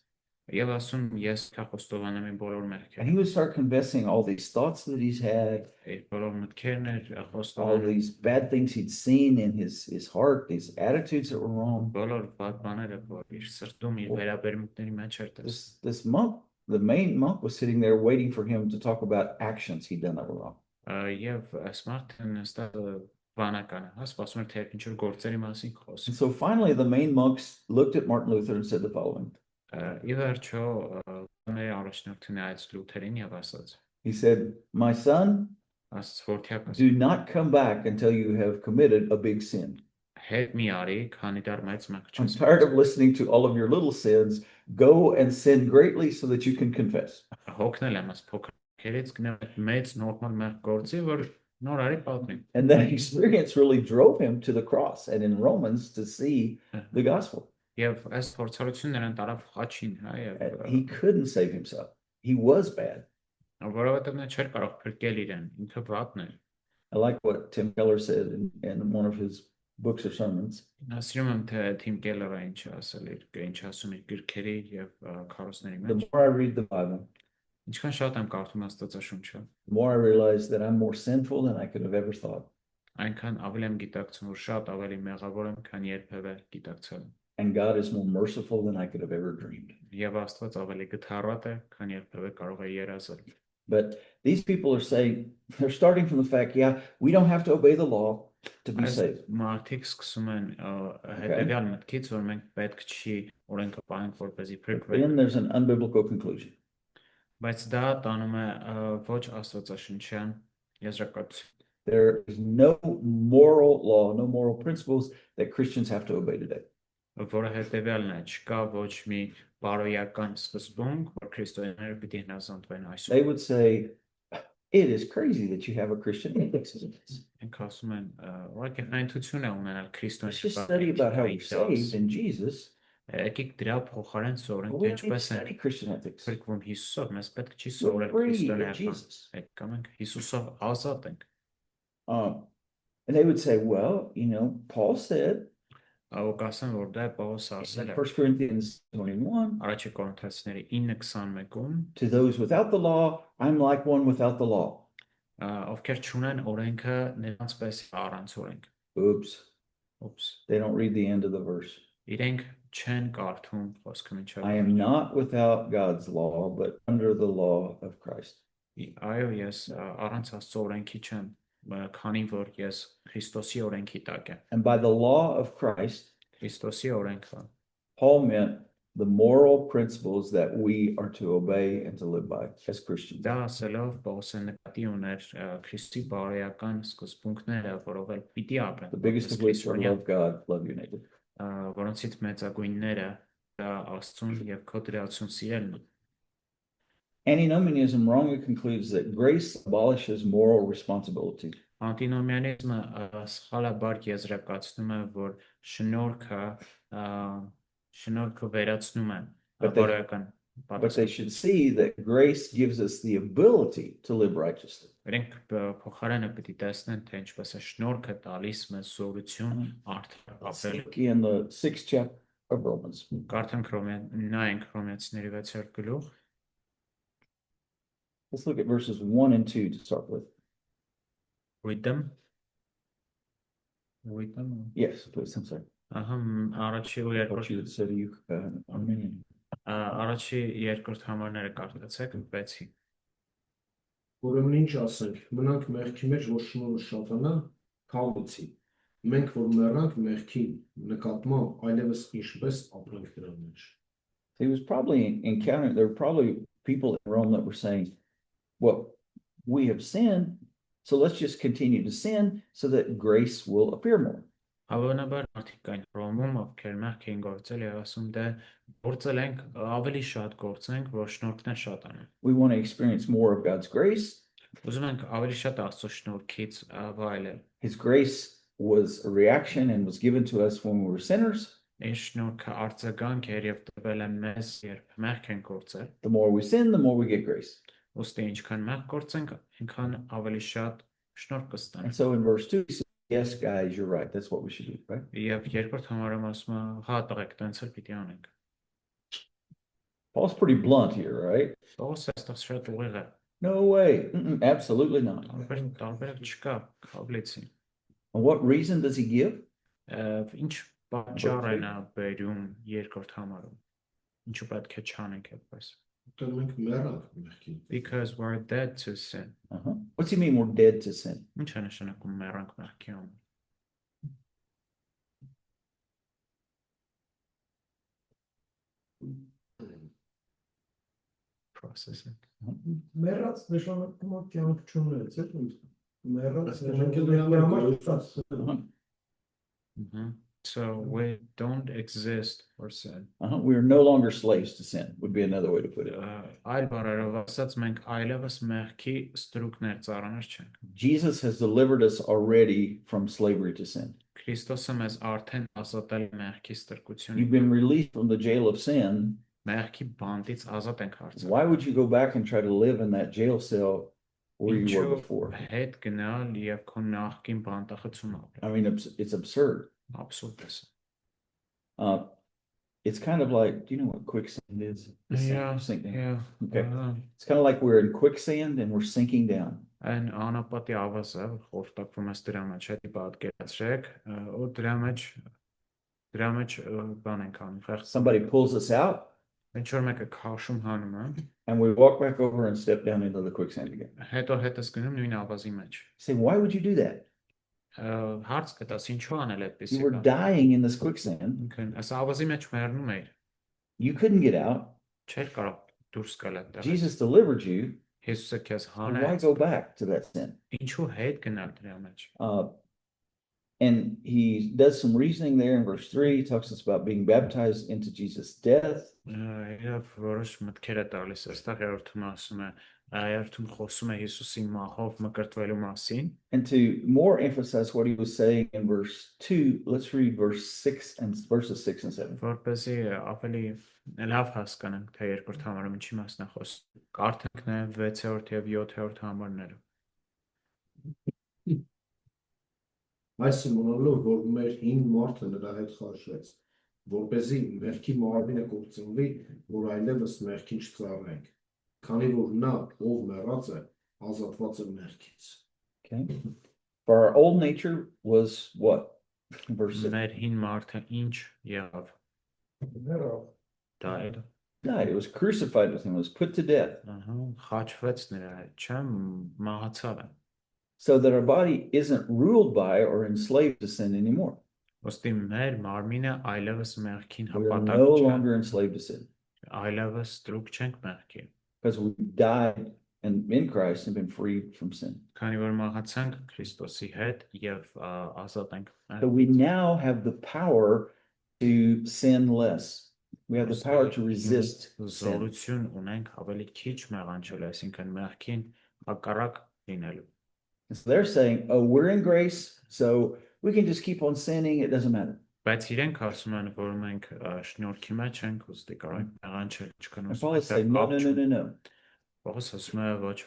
եւ ասում ես քախոստովանեմ իմ բոլոր And մեղքերը։ he would start confessing all these thoughts that he's had, Իր բոլոր մտքերն էր all խոստովանում, these bad things he'd seen in his heart, these attitudes that were wrong. բոլոր վատ բաները, որ իր սրտում, իր վերաբերմունքների մեջ էր տեսել։ This monk, the main monk, was sitting there waiting for him to talk about actions he'd done that were wrong. Եվ այս մարդը նստած բանականը, սպասում էր թե ինչ որ գործերի մասին խոսի։ And so finally, the main monks looked at Martin Luther and said the following. Ի վերջո մեր առաջնորդին այց Լութերին եւ ասաց. He said, my son, Ասաց որդյակս do not come back until you have committed a big sin. հետ մի արի, քանի դեռ մեծ մեղք I'm չես tired of listening to all of your little sins. Go and sin greatly so that you can confess. հոգնել եմ աս փոքրից գնա մեծ նորմալ մեղք գործի, որ նոր արի պատմի։ And that experience really drove him to the cross and in Romans to see the gospel. Եվ այս փորձառությունն նրան տարավ խաչին, հա, And he couldn't save himself. He was bad. որովհետև նա չէր կարող փրկել իրեն, ինքը վատն էր։ I like what Tim Keller said in one of his books or sermons. Նա սիրում եմ թե Թիմ Կելերը ինչ ասել իր, ինչ ասում իր գրքերի եւ քարոզների The մեջ։ more I read the Bible, Ինչքան շատ եմ կարդում Աստվածաշունչը, the more I realize that I'm more sinful than I could have ever thought. այնքան ավելի եմ գիտակցում, որ շատ ավելի մեղավոր եմ, քան երբևէ գիտակցել։ And God is more merciful than I could have ever dreamed. Եվ Աստված ավելի գթառատ է, քան երբևէ կարող է երազել։ But these people are saying, they're starting from the fact, yeah, we don't have to obey the law to be Այս saved. մարդիկ սկսում են հետեւյալ մտքից, որ մենք պետք չի օրենքը պահենք, որպեսզի փրկվենք, Then there's an unbiblical conclusion. բայց դա տանում է ոչ աստվածաշնչյան եզրակացություն։ There is no moral law, no moral principles that Christians have to obey today. Որը հետեւյալն է, չկա ոչ մի բարոյական սկզբունք, որ քրիստոնյաները պիտի հնազանդվեն այսօր։ They would say, it is crazy that you have a Christian ethics. Մենք ասում են, ուղղակի այնտություն է ունենալ Let's քրիստոնյա just study about how we're saved in Jesus. Եկեք դրա փոխարեն But սովորենք, we թե don't need to ինչպես են study Christian ethics. փրկվում Հիսուսով, մեզ պետք չի We're սովորել free in քրիստոնեական։ Jesus. Եկեք մենք Հիսուսով ազատ ենք։ And they would say, well, Paul said Ու կասեն, որ դա Պողոսը ասել in է 1 Corinthians 21, Առաջի Կորինթացիների 9:21-ում, to those without the law, I'm like one without the law. ովքեր չունեն օրենքը, նրանց պես առանց օրենք։ Oops, Oops. they don't read the end of the verse. Իրենք չեն կարդում խոսքը մինչև։ I am not without God's law, but under the law of Christ. Այո, ես առանց Աստծո օրենքի չեմ, քանի որ ես Քրիստոսի օրենքի տակ եմ։ And by the law of Christ, Քրիստոսի օրենքը Paul meant the moral principles that we are to obey and to live by as Christians. դա ասելով Պողոսը nկատի ուներ Քրիստի բարոյական սկզբունքները, որով էլ պիտի ապրեն։ The biggest of which are love God, love your neighbor. Որոնցից մեծագույնները դա Աստծուն եւ քո դրացուն սիրելն է։ Antinomianism wrongly concludes that grace abolishes moral responsibility. Անտինոմիանիզմը սխալաբար եզրակացնում է, որ շնորհքը վերացնում է բարոյական But they should see that grace gives us the ability to live righteously. Իրենք փոխարենը պիտի տեսնեն, թե ինչպես է շնորհքը տալիս մեզ զորություն արդար ապրել։ In the 6th chapter of Romans. Կարդանք նայենք Հռոմեացիների 6-րդ գլուխ։ Let's look at verses 1 and 2 to start with. Read them. Yes, please, I'm sorry. Առաջի ու I thought you երկրորդ had said you Armenian. առաջի երկրորդ համարները կարդացեք 6-ի։ Ուրեմն ինչ ասենք, մնանք մեղքի մեջ, որ շնորհը շատանա, քավեցի։ Մենք որ մեռանք մեղքի նկատմամբ, այլևս ինչպես ապրենք դրա մեջ։ He was probably encountering, there were probably people in Rome that were saying, well, we have sinned, so let's just continue to sin so that grace will appear more. Հավանաբար մարդիկ կային Հռոմում, ովքեր մեղք էին գործել եւ ասում դե գործել ենք ավելի շատ գործենք, որ շնորհքն է շատանա։ We want to experience more of God's grace. Ուզում ենք ավելի շատ Աստծո շնորհքից վայելել։ His grace was a reaction and was given to us when we were sinners. Այս շնորհքը արձագանք էր եւ տվել է մեզ, երբ մեղք են գործել։ The more we sin, the more we get grace. Ոստի ինչքան մեղք գործենք, այնքան ավելի շատ շնորհք And կստանանք։ so in verse 2, he says, yes, guys, you're right. That's what we should do, right? Եվ երկրորդ համարում ասում է, հա, տղեկ, տենց էլ պիտի անենք։ Paul's pretty blunt here, right? Պողոսը այստեղ շատ ուղիղ է։ No way. Absolutely not. Տարբերակ չկա, քավլեցի։ And what reason does he give? Ինչ պատճառ է նա բերում երկրորդ համարում։ Ինչու պետք է չանենք այդպես։ Որտեղ մենք մեռանք մեղքի։ Because we're dead to sin։ What's he mean we're dead to sin? Ինչ է նշանակում մեռանք մեղքի համար։ ասես։ Մեռած նշանակում է կյանք չունեց, էլի։ Մեռած So we don't exist for sin. We are no longer slaves to sin, would be another way to put it. Այլ բառերով ասած մենք այլևս մեղքի ստրուկներ ծառաներ չենք։ Jesus has delivered us already from slavery to sin. Քրիստոսը մեզ արդեն ազատել է մեղքի You've ստրկությունից։ been released from the jail of sin. Մեղքի բանտից ազատ ենք հարցակվել։ Why would you go back and try to live in that jail cell where you were before? Հետ գնալ եւ քո նախկին բանտախցում ապրել։ I mean, it's absurd. Абսուրդ է։ It's kind of like, do you know what quicksand is? Sink down. Yeah. Okay. It's kind of like we're in quicksand and we're sinking down. Այն անապատի ավազը խորտակվում է դրա մեջ, հետի պատկերացրեք, ու դրա մեջ բան ենք անում, խեղճ։ Somebody pulls us out Ինչ որ մեկը քաշում հանում է, and we walk back over and step down into the quicksand again. հետո հետս գնում նույն ավազի մեջ։ You say, why would you do that? Հարց կտաս ինչու անել այդպես։ You were dying in this quicksand. Այս ավազի մեջ մեռնում էիր, You couldn't get out. չէր կարող դուրս գալ այդտեղից։ Jesus delivered you. Հիսուսը քեզ Why հանեց, go back to that sin? ինչու հետ գնալ դրա մեջ։ And he does some reasoning there in verse 3. He talks to us about being baptized into Jesus' death. Եվ որոշ մտքեր է տալիս, այստեղ երրորդում ասում է, երրորդում խոսում է Հիսուսի մահով մկրտվելու մասին։ And to more emphasize what he was saying in verse 2, let's read verses 6 and 7. Որպեսզի ավելի լավ հասկանանք, թե երկրորդ համարում ինչի մասն է խոսում։ Կարդանք նաև 6-րդ եւ 7-րդ համարները։ Այս իմոնալով, որ մեր հին մարդը նրա հետ խարժվեց, որպեսզի մեղքի մարմինը կորցնվի, որ այլևս մեղքին չծառայենք, քանի որ նա, ով մեռած է, ազատված է մեղքից։ Okay. For our old nature was what? Verse 6. Մեր հին մարդը ինչ եղավ։ Դա էր։ Died. It was crucified with him. It was put to death. Խաչվեց նրա հետ, չէ՞, մահացավ է։ So that our body isn't ruled by or enslaved to sin anymore. Ոստի մեր մարմինը այլևս մեղքին We are հպատակ no չէ, longer enslaved to sin. այլևս ստրուկ չենք մեղքի։ Because we died and in Christ and been freed from sin. Քանի որ մահացանք Քրիստոսի հետ եւ ազատ ենք So we now have the power to sin less. We have the power to resist sin. Զորություն ունենք ավելի քիչ մեղանչել, այսինքն մեղքին հակառակ լինելու։ And so they're saying, oh, we're in grace, so we can just keep on sinning. It doesn't matter. Բայց իրենք ասում են, որ մենք շնորհքի մեջ ենք, ուստի կարող ենք մեղանչել, չկան And Paul is saying, no. Պողոս ասում է, ոչ։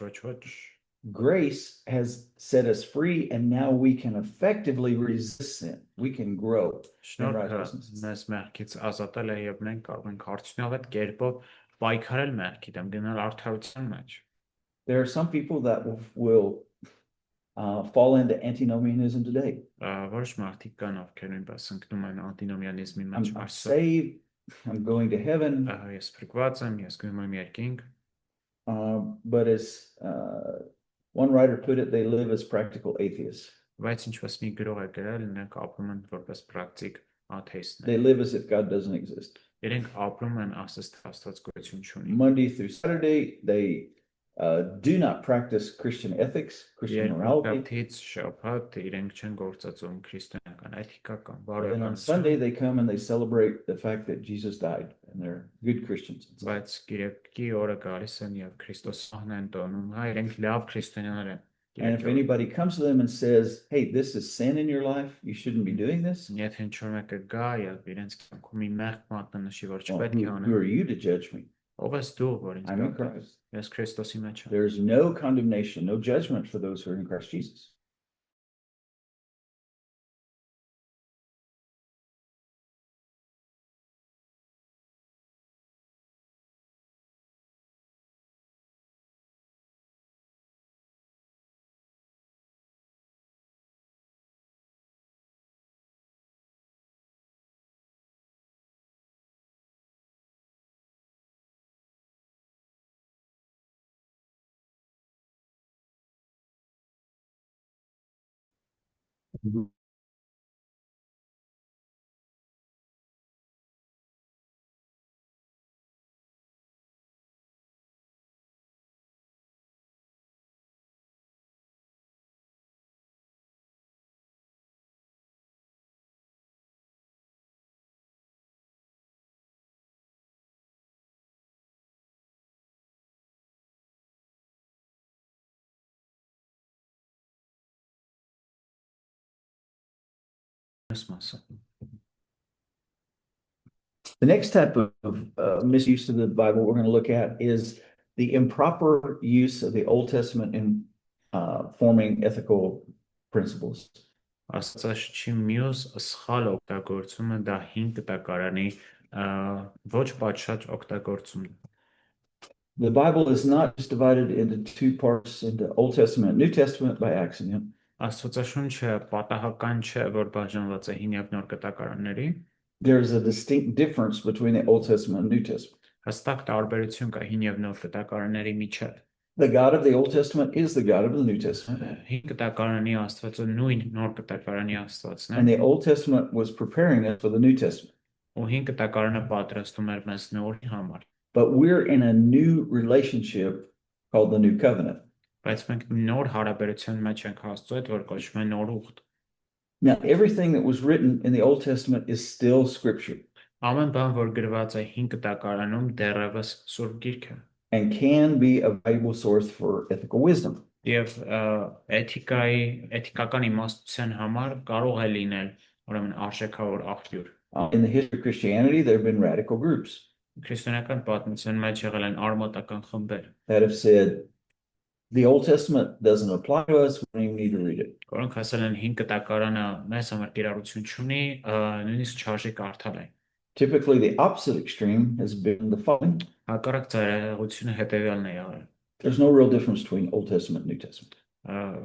Grace has set us free, and now we can effectively resist sin. We can grow in Շնորհքը righteousness. մեզ մեղքից ազատել է եւ մենք կարող ենք արդյունավետ կերպով պայքարել մեղքի դեմ, գնալ արդարության մեջ։ There are some people that will fall into antinomianism today. Որոշ մարդիկ կան, ովքեր նույնպես ընկնում են անտինոմիանիզմի մեջ I'm այսօր։ saved, I'm going to heaven, Ես փրկված եմ, ես գնում եմ երկինք, but as one writer put it, they live as practical atheists. բայց ինչպես մի գրող է գրել, նրանք apրում են որպես պրակտիկ They աթեիստներ։ live as if God doesn't exist. Իրենք ապրում են ասես թե Աստված գոյություն չունի։ Monday through Saturday, they do not practice Christian ethics, Christian morality. Երբեք շաբաթ իրենք չեն գործածում քրիստոնեական էթիկական, And on բարոյական։ Sunday, they come and they celebrate the fact that Jesus died, and they're good Christians. Բայց գիրեկի օրը գալիս են եւ Քրիստոս ահնեն տոնում, հա իրենք լավ քրիստոնյաներ են։ And if anybody comes to them and says, hey, this is sin in your life, you shouldn't be doing this, Եթե ինչ-որ մեկը գա եւ իրենց կյանքում մի մեղք մատնանշի, որ well, չպետք է who անեն։ are you to judge me? Ով ես դու, որ ինձ I'm in գա։ Christ. Ես Քրիստոսի մեջ եմ։ There's no condemnation, no judgment for those who are in Christ Jesus. Մյուս մասը։ The next type of misuse of the Bible we're going to look at is the improper use of the Old Testament in forming ethical principles. Աստվածաշնչի մյուս սխալ օգտագործումը դա 5 կտակարանի ոչ պատշաճ օգտագործումն է։ The Bible is not just divided into two parts, into Old Testament and New Testament by accident. Աստվածաշունչը պատահական չէ, որ բաժանված է 5 եւ նոր կտակարանների։ There's a distinct difference between the Old Testament and New Testament. Հստակ տարբերություն կա 5 եւ նոր կտակարանների միջեւ։ The God of the Old Testament is the God of the New Testament. 5 կտակարանի Աստվածը նույն նոր կտակարանի Աստվածն And է, the Old Testament was preparing us for the New Testament. ու 5 կտակարանը պատրաստում էր մեզ նորի համար։ But we're in a new relationship called the New Covenant. Բայց մենք նոր հարաբերության մեջ ենք Աստծո հետ, որ կոչվում է նոր ուխտ։ Now, everything that was written in the Old Testament is still Scripture Ամեն բան, որ գրված է 5 կտակարանում, դեռևս Սուրբ Գիրք է։ and can be a valuable source for ethical wisdom. Եվ էթիկական իմաստության համար կարող է լինել, ուրեմն արժեքավոր աղբյուր։ In the history of Christianity, there have been radical groups Քրիստոնեական պատմության մեջ եղել են արմատական խմբեր, that have said, the Old Testament doesn't apply to us, we don't even need to read it. որոնք ասել են 5 կտակարանը մեզ համար կիրառություն չունի, նույնիսկ չարժի կարդալ է։ Typically, the opposite extreme has been the following. Հակառակ ծայրահեղությունը հետևյալն է եղել։ There's no real difference between Old Testament and New Testament.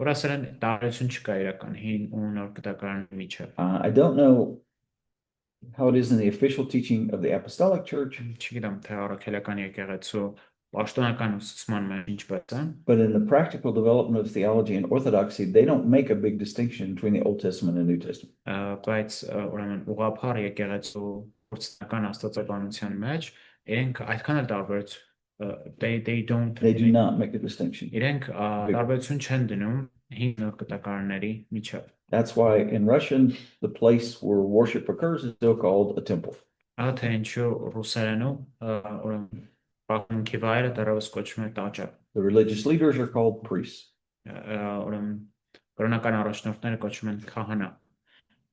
Որ ասել են տարբերություն չկա իրական 5 ու նոր կտակարանի միջև։ I don't know how it is in the official teaching of the Apostolic Church, Չգիտեմ թե առաքելական եկեղեցու պաշտոնական ուսուցման մեջ ինչպես է, but in the practical development of theology and orthodoxy, they don't make a big distinction between the Old Testament and New Testament. բայց ուրեմն ուղղափառ եկեղեցու գործնական աստվածաբանության մեջ իրենք այդքան էլ տարբերություն they don't They do not make a distinction. իրենք տարբերություն չեն դնում 5 նոր կտակարանների միջև։ That's why in Russian, the place where worship occurs is still called a temple. Ահա թե ինչու ռուսերենում ուրեմն բախմունքի վայրը դեռևս կոչվում է տաճար։ The religious leaders are called priests. Ուրեմն կրոնական առաջնորդները կոչվում են քահանա։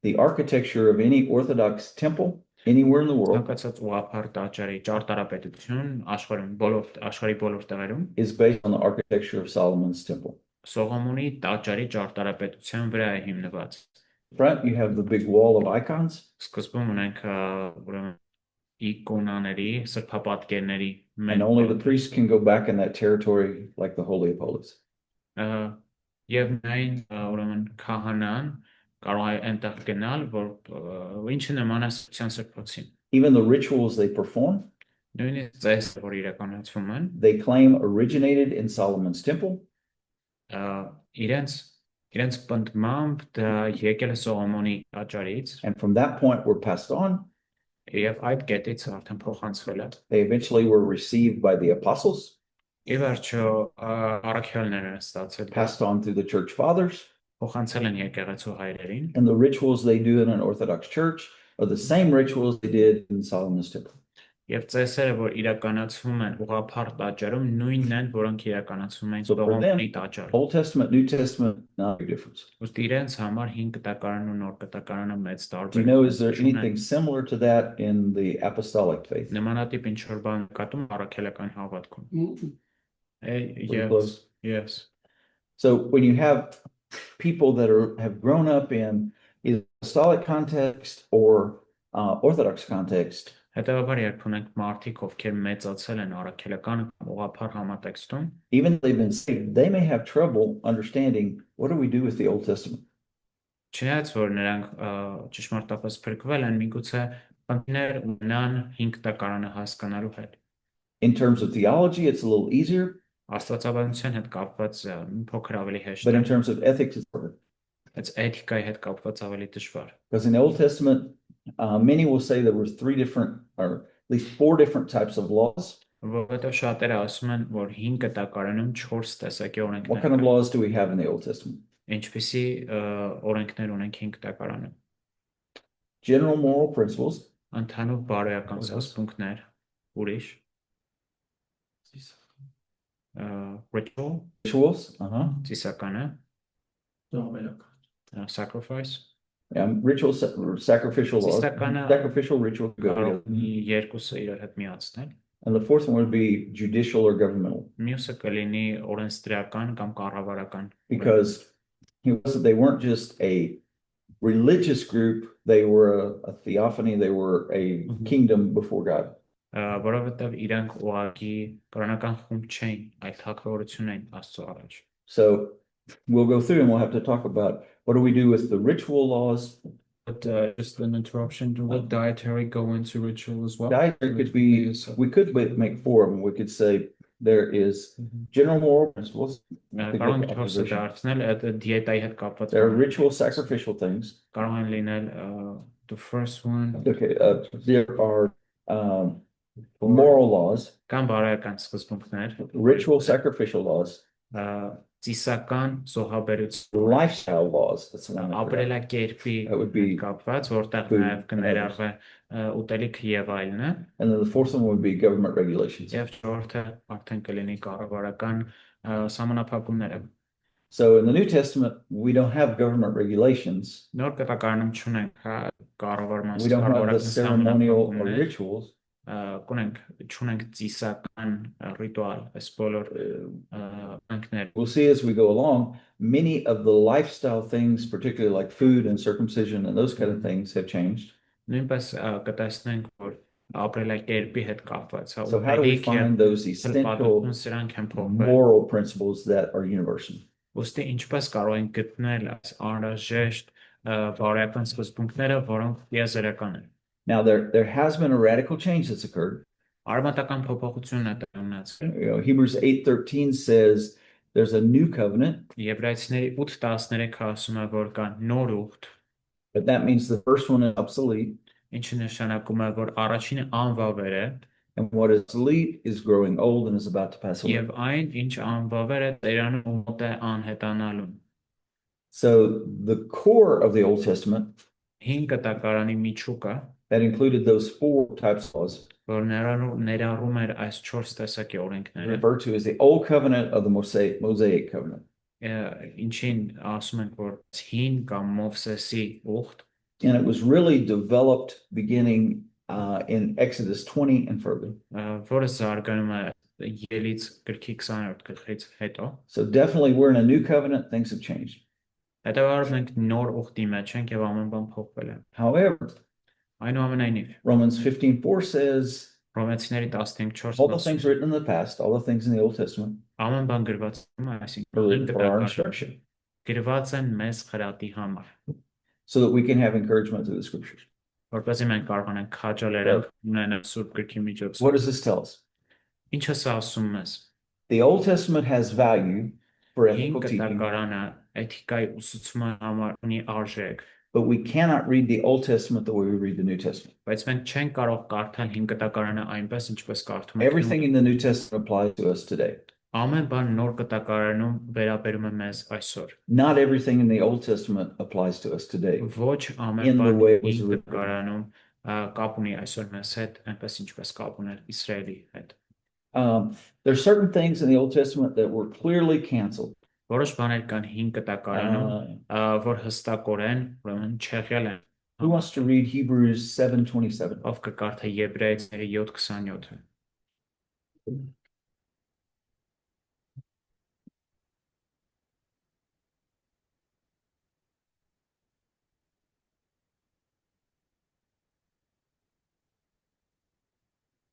The architecture of any Orthodox temple anywhere in the world Ցանկացած ուղղափառ տաճարի ճարտարապետություն աշխարհի բոլոր տեղերում is based on the architecture of Solomon's temple. Սողոմոնի տաճարի ճարտարապետության վրա է հիմնված։ Front, you have the big wall of icons, Սկզբում ունենք ուրեմն իկոնաների, սրբապատկերների and only the priests can go back in that territory like the Holy of Holies. Եվ նայն ուրեմն քահանան կարող է այնտեղ գնալ, որ ինչը նման է սրբության սրբոցին։ Even the rituals they perform, Նույնիսկ այս որ իրականացվում են, they claim originated in Solomon's temple, իրենց պնդմամբ դա եկել է Սողոմոնի տաճարից and from that point were passed on. եւ այդ կետից արդեն փոխանցվել է։ They eventually were received by the apostles, Ի վերջո առաքյալները ստացել passed on through the church fathers, փոխանցել են եկեղեցու հայրերին and the rituals they do in an Orthodox church are the same rituals they did in Solomon's temple. եւ ծեսերը որ իրականացվում են ուղղափառ տաճարում նույնն են որոնք իրականացվում են So for them, Սողոմոնի տաճարում։ Old Testament, New Testament, not a big difference. Ոստի իրենց համար 5 կտակարանն ու նոր կտակարանը մեծ Do you know, is there տարբերություն anything similar to that in the apostolic faith? նմանատիպ ինչ որ բան կատում առաքելական հավատքում։ Pretty Yes, close. yes. So when you have people that have grown up in either apostolic context or Orthodox context, Հետևաբար երբ ունենք մարդիկ, ովքեր մեծացել են առաքելական ուղղափառ համատեքստում, even though they've been saved, they may have trouble understanding what do we do with the Old Testament. չնայած որ նրանք ճշմարտապես փրկվել են, միգուցե խնդիրներ ունենան 5 տակարանը հասկանալու հետ։ In terms of theology, it's a little easier, Աստվածաբանության հետ կապված փոքր ավելի հեշտ but է, in terms of ethics, it's harder. բայց էթիկայի հետ կապված ավելի դժվար։ Because in the Old Testament, many will say there were 3 different, or at least 4 different types of laws. Որովհետև շատերը ասում են, որ 5 տակարանում 4 տեսակի What kind of օրենքներ կան։ laws do we have in the Old Testament? Ինչպիսի օրենքներ ունենք 5 տակարանում։ General moral principles, Ընդհանուր բարոյական սկզբունքներ, ուրիշ ritual, rituals, ծիսականը, Դավերակ։ sacrifice, Ritual sacrificial laws, Ծիսականը sacrificial ritual go կարող together. երկուսը իրար հետ միացնել, And the fourth one would be judicial or governmental, մյուսը կլինի օրենսդրական կամ կառավարական, because they weren't just a religious group, they were a theophany, they were a kingdom before God. որովհետև իրանք ուղղակի կրոնական խումբ չէին, այլ թագավորություն էին Աստծո առաջ։ So we'll go through and we'll have to talk about what do we do with the ritual laws. But just an interruption, would dietary go into ritual as well? Dietary could be, we could make four of them. We could say there is general moral principles. I think Կարող that's ենք 4-ը opposition. դարձնել այդ դիետայի հետ կապված։ There are ritual sacrificial things. Կարող են լինել the first one Okay, there are moral laws, կամ բարոյական սկզբունքներ, ritual sacrificial laws, ծիսական զոհաբերություն, lifestyle laws. That's the one. I forgot. ապրելակերպի That would be հետ կապված, որտեղ food նաև կներառվի ուտելիք եւ այլն, And then the fourth one would be government regulations. եւ չորրորդը արդեն կլինի կառավարական սահմանափակումները։ So in the New Testament, we don't have government regulations. Նոր կտակարանում չունենք կառավարման We don't have the ceremonial or սահմանափակումներ, rituals. չունենք ծիսական ռիտուալ, այս բոլոր անքներ։ We'll see as we go along, many of the lifestyle things, particularly like food and circumcision and those kind of things, have changed. Նույնպես կտեսնենք, որ ապրելակերպի հետ կապված, So how do we find those essential սրանք են փոխվել։ moral principles that are universal? Ոստի ինչպես կարող ենք գտնել այս անհրաժեշտ բարոյական սկզբունքները, որոնք տիեզերական են։ Now there has been a radical change that's occurred. Արմատական փոփոխություն է տեղի ունեցել։ Hebrews 8:13 says there's a new covenant, Եբրայեցիների 8:13 ասում է, որ կա նոր ուխտ, but that means the first one is obsolete, ինչը նշանակում է, որ առաջինը անվավեր է, and what is obsolete is growing old and is about to pass away. եւ այն, ինչ անվավեր է, Տերանում մոտ է անհետանալուն։ So the core of the Old Testament 5 կտակարանի միջուկը, that included those four types of laws, որ ներառում էր այս 4 տեսակի օրենքները, referred to as the Old Covenant of the Mosaic Covenant. ինչին ասում ենք, որ 5 կամ Մովսեսի ուխտ, And it was really developed beginning in Exodus 20 and further. որը զարգանում է Ելից գրքի 20-րդ գլխից հետո։ So definitely we're in a new covenant, things have changed. Հետևաբար մենք նոր ուխտի մեջ ենք եւ ամեն բան փոխվել է։ However, Այնուամենայնիվ, Romans 15:4 says Հռոմեացիների 15:4 all the things written in the past, all the things in the Old Testament, ամեն բան գրված է, are այսինքն written for our instruction, գրված են մեզ խրատի համար, so that we can have encouragement through the scriptures. որպեսզի մենք կարողանանք քաջալերել ունենալ Սուրբ Գրքի միջոցով։ What does this tell us? Ինչը սա ասում մեզ։ The Old Testament has value for ethical 5 teaching, կտակարանը էթիկայի ուսուցման համար ունի արժեք, but we cannot read the Old Testament the way we read the New Testament. բայց մենք չենք կարող կարդալ 5 կտակարանը այնպես, ինչպես կարդում ենք։ Everything in the New Testament applies to us today. Ամեն բան նոր կտակարանում վերաբերում է մեզ այսօր։ Not everything in the Old Testament applies to us today. Ոչ ամեն In the բան way it was 5 written. կտակարանում կապ ունի այսօր մեզ հետ, այնպես ինչպես կապ ուներ Իսրայելի հետ։ There's certain things in the Old Testament that were clearly canceled. Որոշ բաներ կան 5 կտակարանում, որ հստակորեն, ուրեմն չեղյալ են։ Who wants to read Hebrews 7:27? Ով կկարդա Եբրայեցիների 7:27-ը։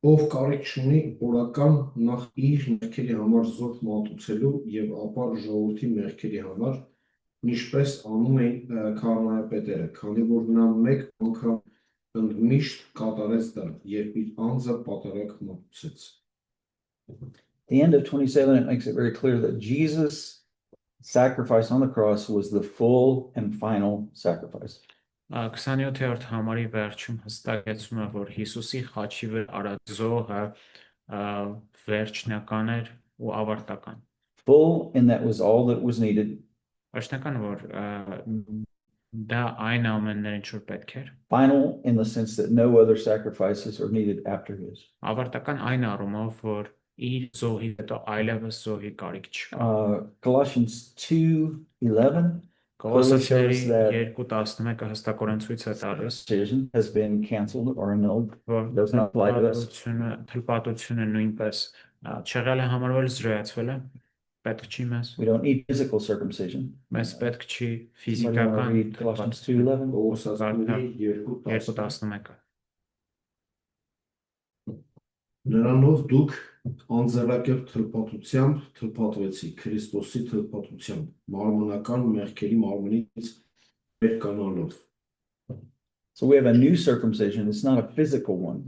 Ով կարիք չունի օրական նախ իր մեղքերի համար զոհ մատուցելու եւ ապա ժողովրդի մեղքերի համար, ինչպես անում էին քահանայապետերը, քանի որ նա մեկ անգամ ընդմիշտ կատարեց դա, երբ իր անձը պատարակ մատուցեց։ The end of 27, it makes it very clear that Jesus' sacrifice on the cross was the full and final sacrifice. 27-րդ համարի վերջում հստակեցում է, որ Հիսուսի խաչի վրա արած զոհը վերջնական էր ու ավարտական։ Full, and that was all that was needed. Վերջնական, որ դա այն ամենն ինչ որ պետք էր։ Final in the sense that no other sacrifices are needed after his. Ավարտական այն առումով, որ իր զոհի հետո այլևս զոհի կարիք չկա։ Colossians 2:11 clearly Կողոսացիների shows that 2:11-ը հստակորեն ցույց է տալիս, circumcision has been canceled or annulled. որ Does not apply to us. թլպատությունը նույնպես չեղել է համարվել զրոյացվել է, պետք չի մեզ, We don't need physical circumcision. մեզ պետք չի Somebody wanna ֆիզիկական read Colossians թլպատություն, 2:11. Կողոսացիների 2:10 2:11 Նրանով դուք անձեռակերպ թլպատությամբ թլպատվեցիք Քրիստոսի թլպատությամբ մարմնական մեղքերի մարմնից վերկանալով So we have a new circumcision. It's not a physical one.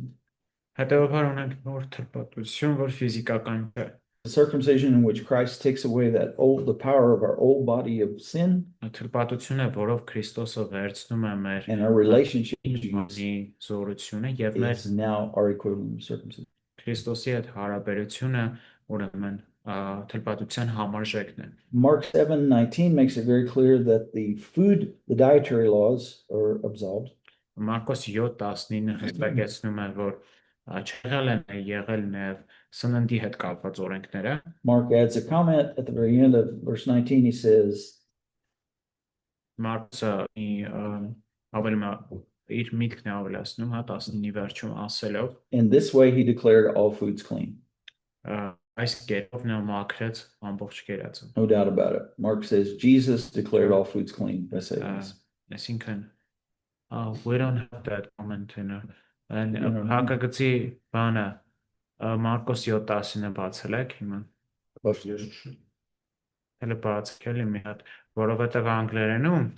Հետևաբար ունենք նոր թլպատություն, որ ֆիզիկական չէ, The circumcision in which Christ takes away the power of our old body of sin թլպատություն է, որով Քրիստոսը վերցնում է մեր and our relationship with Jesus ինքնի զորությունը եւ մեր is now our equivalent of circumcision. Քրիստոսի հետ հարաբերությունը ուրեմն թլպատության համարժեքն է։ Mark 7:19 makes it very clear that the dietary laws are absolved. Մարկոս 7:19-ը հստակեցնում է, որ չեղել են եղել նաև սննդի հետ կապված օրենքները։ Mark adds a comment at the very end of verse 19. He says, Մարկոսը իր միտքն է ավելացնում, 19-ի վերջում ասելով, in this way he declared all foods clean. Այս կերպով նա մաքրեց ամբողջ կերածը։ No doubt about it. Mark says Jesus declared all foods clean by saying this. Այսինքն we don't have that comment in and No. հակագծի բանը Մարկոս 7:10-ը բացել եք հիմա։ Հələ բացել եմ մի հատ, որովհետև անգլերենում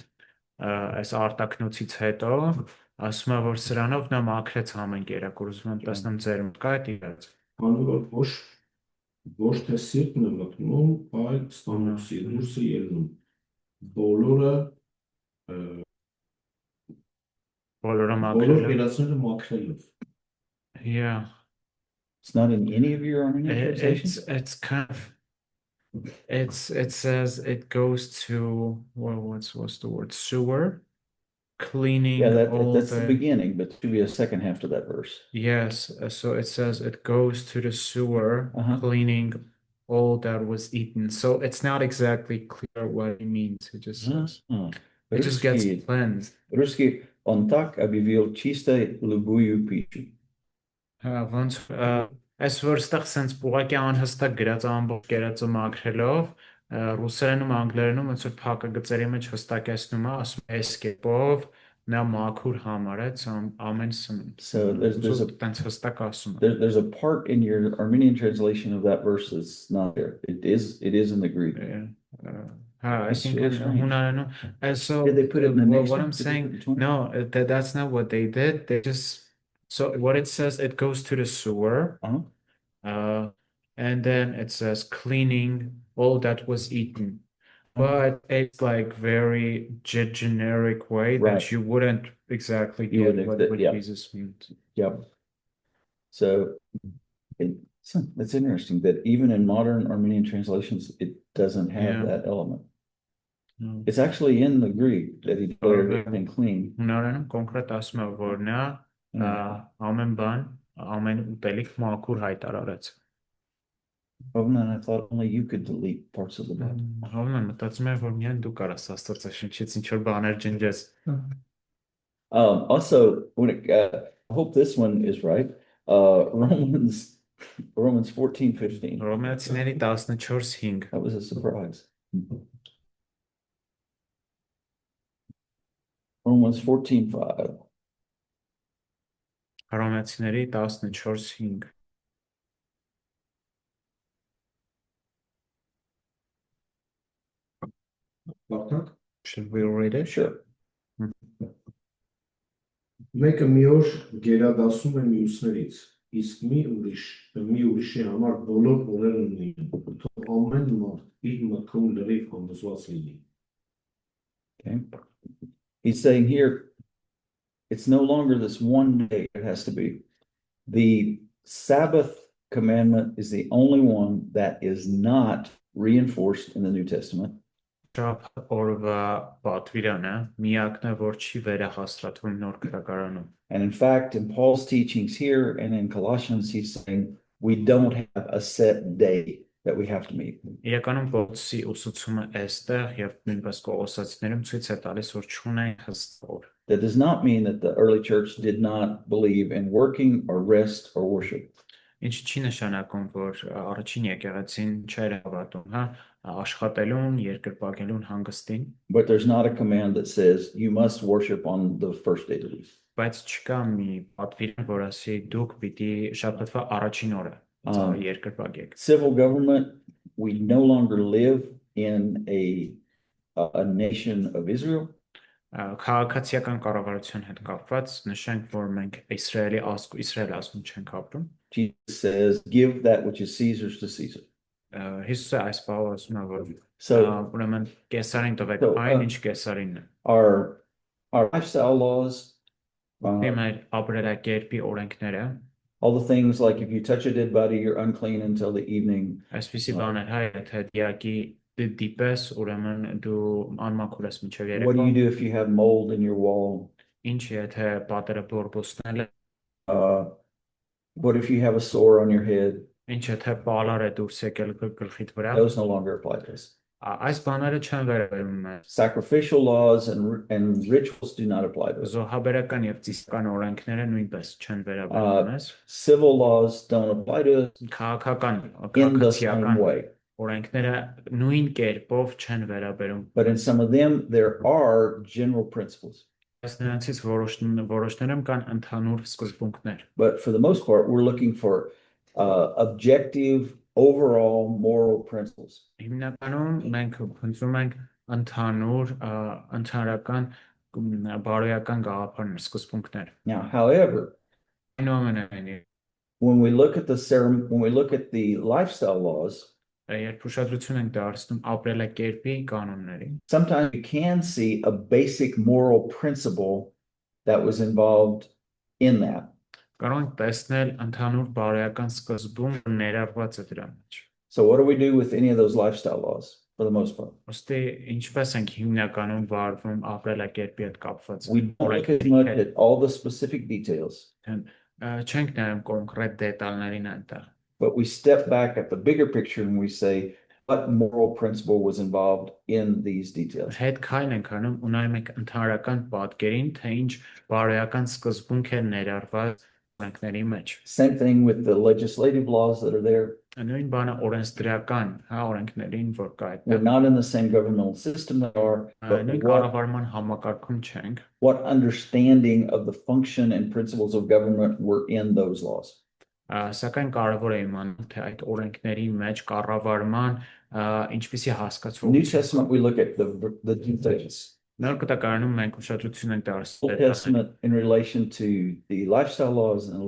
այս արտակնոցից հետո ասում է, որ սրանով նա մաքրեց ամեն կերակ, ուզում եմ տեսնեմ ձեր մոտ կա այդ իրաց։ Անոր ոչ թե սիրտն է մտնում, այլ ստանոցի դուրսը ելնում բոլորը Բոլորը բոլոր մաքրել։ գերացները մաքրելով Yeah. It's not in any of your Armenian translations. It's kind of it says it goes to what's the word sewer cleaning Yeah, all that's the the beginning, but there should be a second half to that verse. yes so it says it goes to the sewer cleaning all that was eaten, so it's not exactly clear what it means. It just says it just gets cleansed. Русский он так объявил чистой любую пищу. Ոնց այս որ ստեղ sense ուղղակի անհստակ գրած ամբողջ կերածը մաքրելով ռուսերենում անգլերենում ոնց որ փակագծերի մեջ հստակեցնում է, ասում է այս կերպով նա մաքուր համարեց ամեն սնունդ։ So տենց հստակ ասում է։ there's a part in your Armenian translation of that verse that's not there. It is in the Greek. Այսինքն հունարենում so Did they put it in the next what one? I'm Did they saying put it in 20? no that's not what they did. They just so what it says, it goes to the sewer and then it says cleaning all that was eaten, but it's like very generic way Right. that you wouldn't exactly You get wouldn't what yeah. Jesus meant. Yep. So it's interesting that even in modern Armenian translations, it doesn't have Yeah. that element. No. It's actually in the Greek that he declared everything clean. Հունարենում կոնկրետ ասում է, որ նա ամեն բան, ամեն ուտելիք մաքուր հայտարարեց։ Oh, man, I thought only you could delete parts of the Bible. Հավն եմ մտածում եմ, որ միայն դու կարաս Աստվածաշնչից ինչ որ բաներ ջնջես։ Also, I hope this one is right. Romans 14:15. Հռոմեացիների 14:5 That was a surprise. Romans 14:5. Հռոմեացիների 14:5 Բարդակ Should we read it? Sure. Մեկը մի օր գերադասում է մյուսներից, իսկ մի ուրիշի համար բոլոր օրերը նույնն, թող ամեն մարդ իր մտքում լրիվ համոզված լինի։ Okay. He's saying here, it's no longer this one day, it has to be. The Sabbath commandment is the only one that is not reinforced in the New Testament. Օրվա պատվիրանը միակն է, որ չի վերահասրատվում նոր քրակարանում։ And in fact, in Paul's teachings here and in Colossians, he's saying we don't have a set day that we have to meet. Իրականում Պողոսի ուսուցումը այստեղ եւ նույնպես Կողոսացիներում ցույց է տալիս, որ չունեն հստակ օր։ That does not mean that the early church did not believe in working or rest or worship. Ինչը չի նշանակում, որ առաջին եկեղեցին չէր հավատում, հա, աշխատելուն, երկրպագելուն, հանգստին, But there's not a command that says you must worship on the first day of the week. բայց չկա մի պատվիրան, որ ասի դուք պիտի շաբաթվա առաջին օրը երկրպագեք։ Civil government, we no longer live in a nation of Israel. Քաղաքացիական կառավարության հետ կապված նշենք, որ մենք Իսրայելի ազգում չենք ապրում։ Jesus says, give that which is Caesar's to Caesar. Հիսուսը այս բանը ասում է, որ So ուրեմն կեսարին տվեք այն, ինչ կեսարինն է։ our lifestyle laws, Մեր ապրելակերպի օրենքները, all the things like if you touch a dead body, you're unclean until the evening. այսպիսի բաներ, հայ, եթե դիակի դիպես, ուրեմն դու անմաքուր ես մինչև What do երեկո։ you do if you have mold in your wall? Ինչ եթե պատերը բորբոսնել է, What if you have a sore on your head? ինչ եթե պալար է դուրս եկել գլխիդ վրա, Those no longer apply to us. այս բաները չեն վերաբերում մեզ։ Sacrificial laws and rituals do not apply to us. Զոհաբերական եւ ծիսական օրենքները նույնպես չեն վերաբերում մեզ։ Civil laws don't apply to us Քաղաքական, in the same քաղաքացիական way. օրենքները նույն կերպով չեն վերաբերում։ But in some of them, there are general principles. Բայց նրանցից որոշներում կան ընդհանուր սկզբունքներ։ But for the most part, we're looking for objective, overall moral principles. Հիմնականում մենք փնտրում ենք ընդհանրական բարոյական գաղափարներ, սկզբունքներ։ Now, however, Այնուամենայնիվ, when we look at the lifestyle laws, երբ ուշադրություն ենք դարձնում ապրելակերպի կանոններին, sometimes you can see a basic moral principle that was involved in that. կարող ենք տեսնել ընդհանուր բարոյական սկզբունք ներառված է դրա մեջ։ So what do we do with any of those lifestyle laws for the most part? Ոստի ինչպես ենք հիմնականում վարվում ապրելակերպի հետ կապված We don't look as much at all the specific details, չենք նայում կոնկրետ դետալներին այնտեղ, but we step back at the bigger picture and we say, what moral principle was involved in these details? հետ քայլ ենք անում ու նայում ենք ընդհանրական պատկերին, թե ինչ բարոյական սկզբունք է ներառված օրենքների մեջ։ Same thing with the legislative laws that are there. Նույն բանը օրենսդրական, հա, օրենքներին, որ կա We're այդտեղ, not in the same governmental system they are, but նույն կառավարման համակարգում չենք, what understanding of the function and principles of government were in those laws. Սակայն կարևոր է իմանալ, թե այդ օրենքների մեջ կառավարման ինչպիսի New հասկացություն։ Testament, we look at the details. Նոր կտակարանում մենք ուշադրություն ենք Old դարձնում Testament in relation to the lifestyle laws and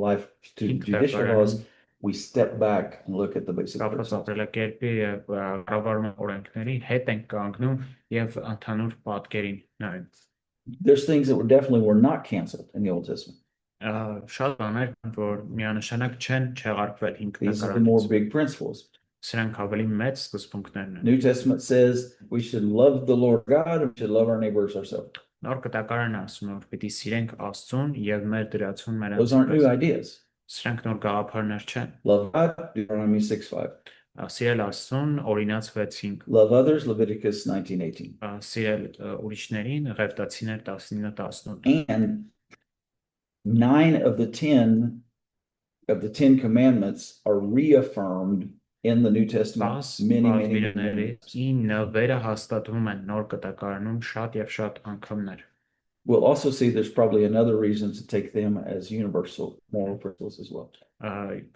to judicial laws, we step back and look at the basic կապված principles. ապրելակերպի եւ կառավարման օրենքների հետ ենք կանգնում եւ ընդհանուր պատկերին նայում։ There's things that were not canceled in the Old Testament. Շատ բաներ կան, որ միանշանակ չեն չեղարկվել These are the more 5 big principles. Սրանք ավելի մեծ սկզբունքներն են։ New Testament says we should love the Lord God and we should love our neighbors ourselves. Նոր կտակարան ասում է, որ պիտի սիրենք Աստծուն եւ մեր դրացուն մեր Those aren't new ideas. Սրանք նոր գաղափարներ չեն։ Love God, Deuteronomy 6:5. Սիրել Աստծուն օրինաց 6-5, Love others, Leviticus 19:18. սիրել ուրիշներին, Ղևտացիներ 19-18։ And 9 of the 10 commandments are reaffirmed in the New Testament many պատվիրաններից 9 վերահաստատվում են նոր կտակարանում շատ եւ շատ անգամներ։ We'll also see there's probably another reason to take them as universal moral principles as well.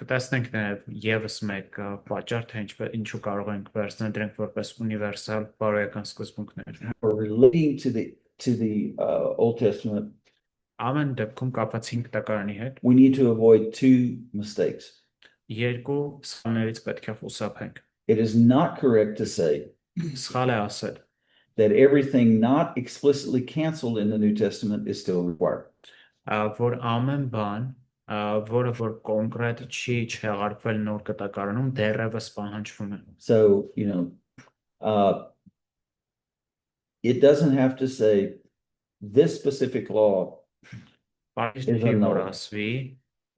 Կտեսնենք նաեւ եւս մեկ պատճառ, թե ինչու կարող ենք վերցնել դրանք որպես ունիվերսալ բարոյական սկզբունքներ։ We're relating to the Old Testament. Ամեն դեպքում կապված 5 կտակարանի հետ We need to avoid two mistakes. երկու սխալներից պետք է խուսափենք։ It is not correct to say Սխալ է ասել, that everything not explicitly canceled in the New Testament is still required. որ ամեն բան, որը որ կոնկրետ չի չեղարկվել նոր կտակարանում, դեռևս պահանջվում է։ So, it doesn't have to say this specific law Պարիժ որ ասվի,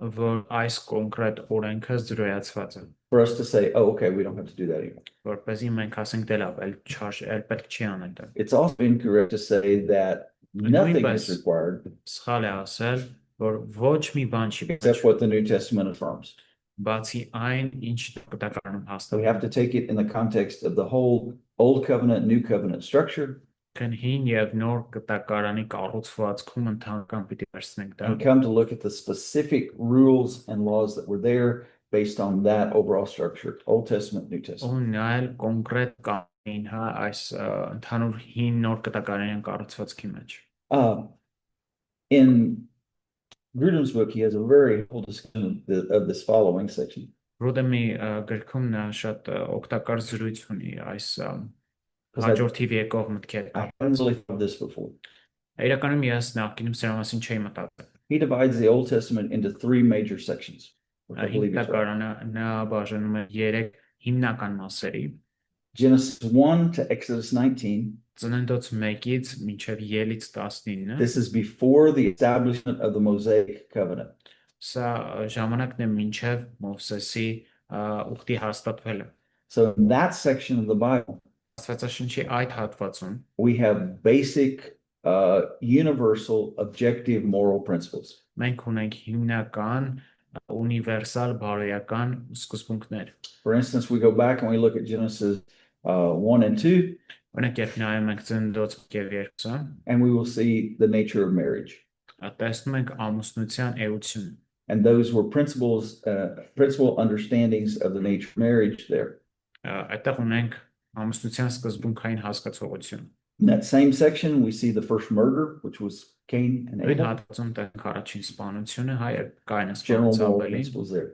որ այս կոնկրետ օրենքը զրոյացված է, for us to say, oh, okay, we don't have to do that anymore. որպեսզի մենք ասենք դե լավ, այլ պետք չի անել դա։ It's also incorrect to say that nothing is required Սխալ է ասել, որ ոչ մի բան չի except what the New Testament affirms. բացի այն, ինչ կտակարանում So we have to take it in the context of the whole Old Covenant, New Covenant structure հին եւ նոր կտակարանի կառուցվածքում ընդհանրական պիտի վերցնենք դա and come to look at the specific rules and laws that were there based on that overall structure, Old Testament, New Testament. ու նայել կոնկրետ կանին, հա, այս ընդհանուր հին նոր կտակարանային կառուցվածքի մեջ։ In Grudem's book, he has a very whole discussion of this following section. Ռուդեմի գրքում նա շատ օգտակար զրույց ունի այս հաջորդի եկող մտքերի I haven't really thought of this before. Իրականում ես նախկինում սրա մասին չէի մտածել։ He divides the Old Testament into three major sections. Which I believe is right. Կտակարանը նա բաժանում է 3 հիմնական մասերի։ Genesis 1 to Exodus 19. Ծննդոց 1-ից մինչև Ելից 19-ը։ This is before the establishment of the Mosaic covenant. Սա ժամանակն է մինչև Մովսեսի ուխտի հաստատվելը։ So in that section of the Bible, Աստվածաշնչի այդ հատվածում we have basic, universal, objective moral principles. մենք ունենք հիմնական ունիվերսալ բարոյական սկզբունքներ։ For instance, we go back and we look at Genesis 1 and 2, Օրինակ, երբ նայում ենք Ծննդոց 2-ը, and we will see the nature of marriage. տեսնում ենք ամուսնության էությունը։ And those were principal understandings of the nature of marriage there. Այդտեղ ունենք ամուսնության սկզբունքային հասկացողություն։ In that same section, we see the first murder, which was Cain and Այդ Abel. հատվածում տենք առաջին սպանությունը, հայ կայնը General սպանեց moral Աբելին, principles there.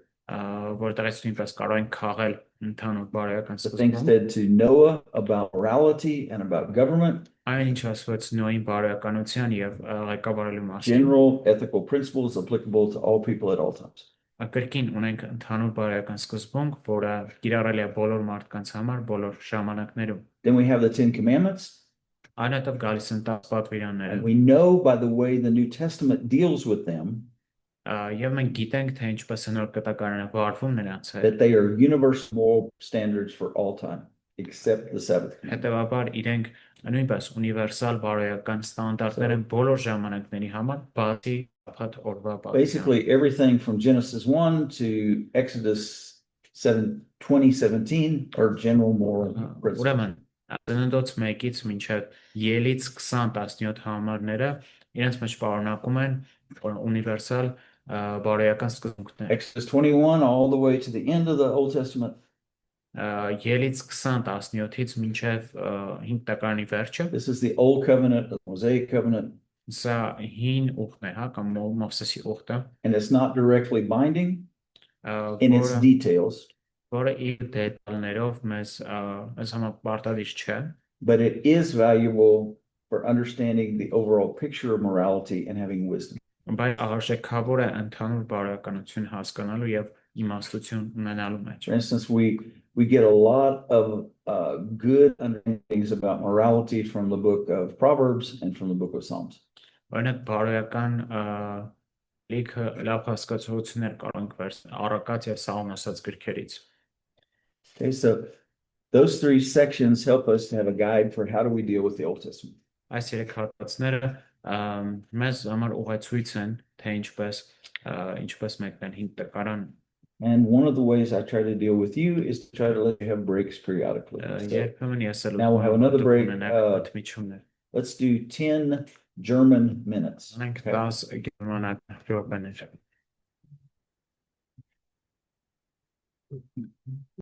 որտեղից նույնպես կարող են քաղել ընդհանուր բարոյական The things սկզբունք։ said to Noah about morality and about government, Այն ինչ ասված Նոյին բարոյականության եւ ղեկավարելու մասին։ general ethical principles applicable to all people at all times. Կրկին ունենք ընդհանուր բարոյական սկզբունք, որը կիրառելի է բոլոր մարդկանց համար, բոլոր ժամանակներում։ Then we have the Ten Commandments, Այն հետո գալիս են 10 պատվիրանները։ and we know by the way the New Testament deals with them Եվ մենք գիտենք, թե ինչպես է նոր կտակարանը վարվում նրանց հետ։ that they are universal moral standards for all time, except the Sabbath. Հետևաբար իրենք նույնպես ունիվերսալ բարոյական ստանդարտներ են բոլոր ժամանակների համար, բացի շաբաթ օրվա պատվիրանը։ Basically, everything from Genesis 1 to Exodus 20:17 are general moral principles. Ուրեմն, Ծննդոց 1-ից մինչև Ելից 20-17 համարները իրենց մեջ պարունակում են ունիվերսալ բարոյական սկզբունքներ։ Exodus 21 all the way to the end of the Old Testament. Ելից 20-17-ից մինչև 5 տակարանի վերջը, This is the Old Covenant, the Mosaic Covenant, սա հին ուխտն է, հա, կամ Մովսեսի ուխտը, and it's not directly binding in its details, որը իր դետալներով մեզ համար պարտադիր չէ, but it is valuable for understanding the overall picture of morality and having wisdom. բայց արժեքավոր է ընդհանուր բարոյականություն հասկանալու եւ իմաստություն ունենալու մեջ։ For instance, we get a lot of good understandings about morality from the book of Proverbs and from the book of Psalms. Օրինակ բարոյական լիքը լավ հասկացություններ կարող ենք վերցնել առակաց եւ Սաղմոս ասած գրքերից։ Okay, so those three sections help us to have a guide for how do we deal with the Old Testament. Այս երեք հատվածները մեզ համար ուղեցույց են, թե ինչպես մեկնել հին տկարան։ And one of the ways I try to deal with you is to try to let you have breaks periodically. So Երբեմն ես էլ now we'll have another break. մտմիջումներ։ Let's do 10 German minutes. Մենք Okay. 10 գերմանական րոպեներ։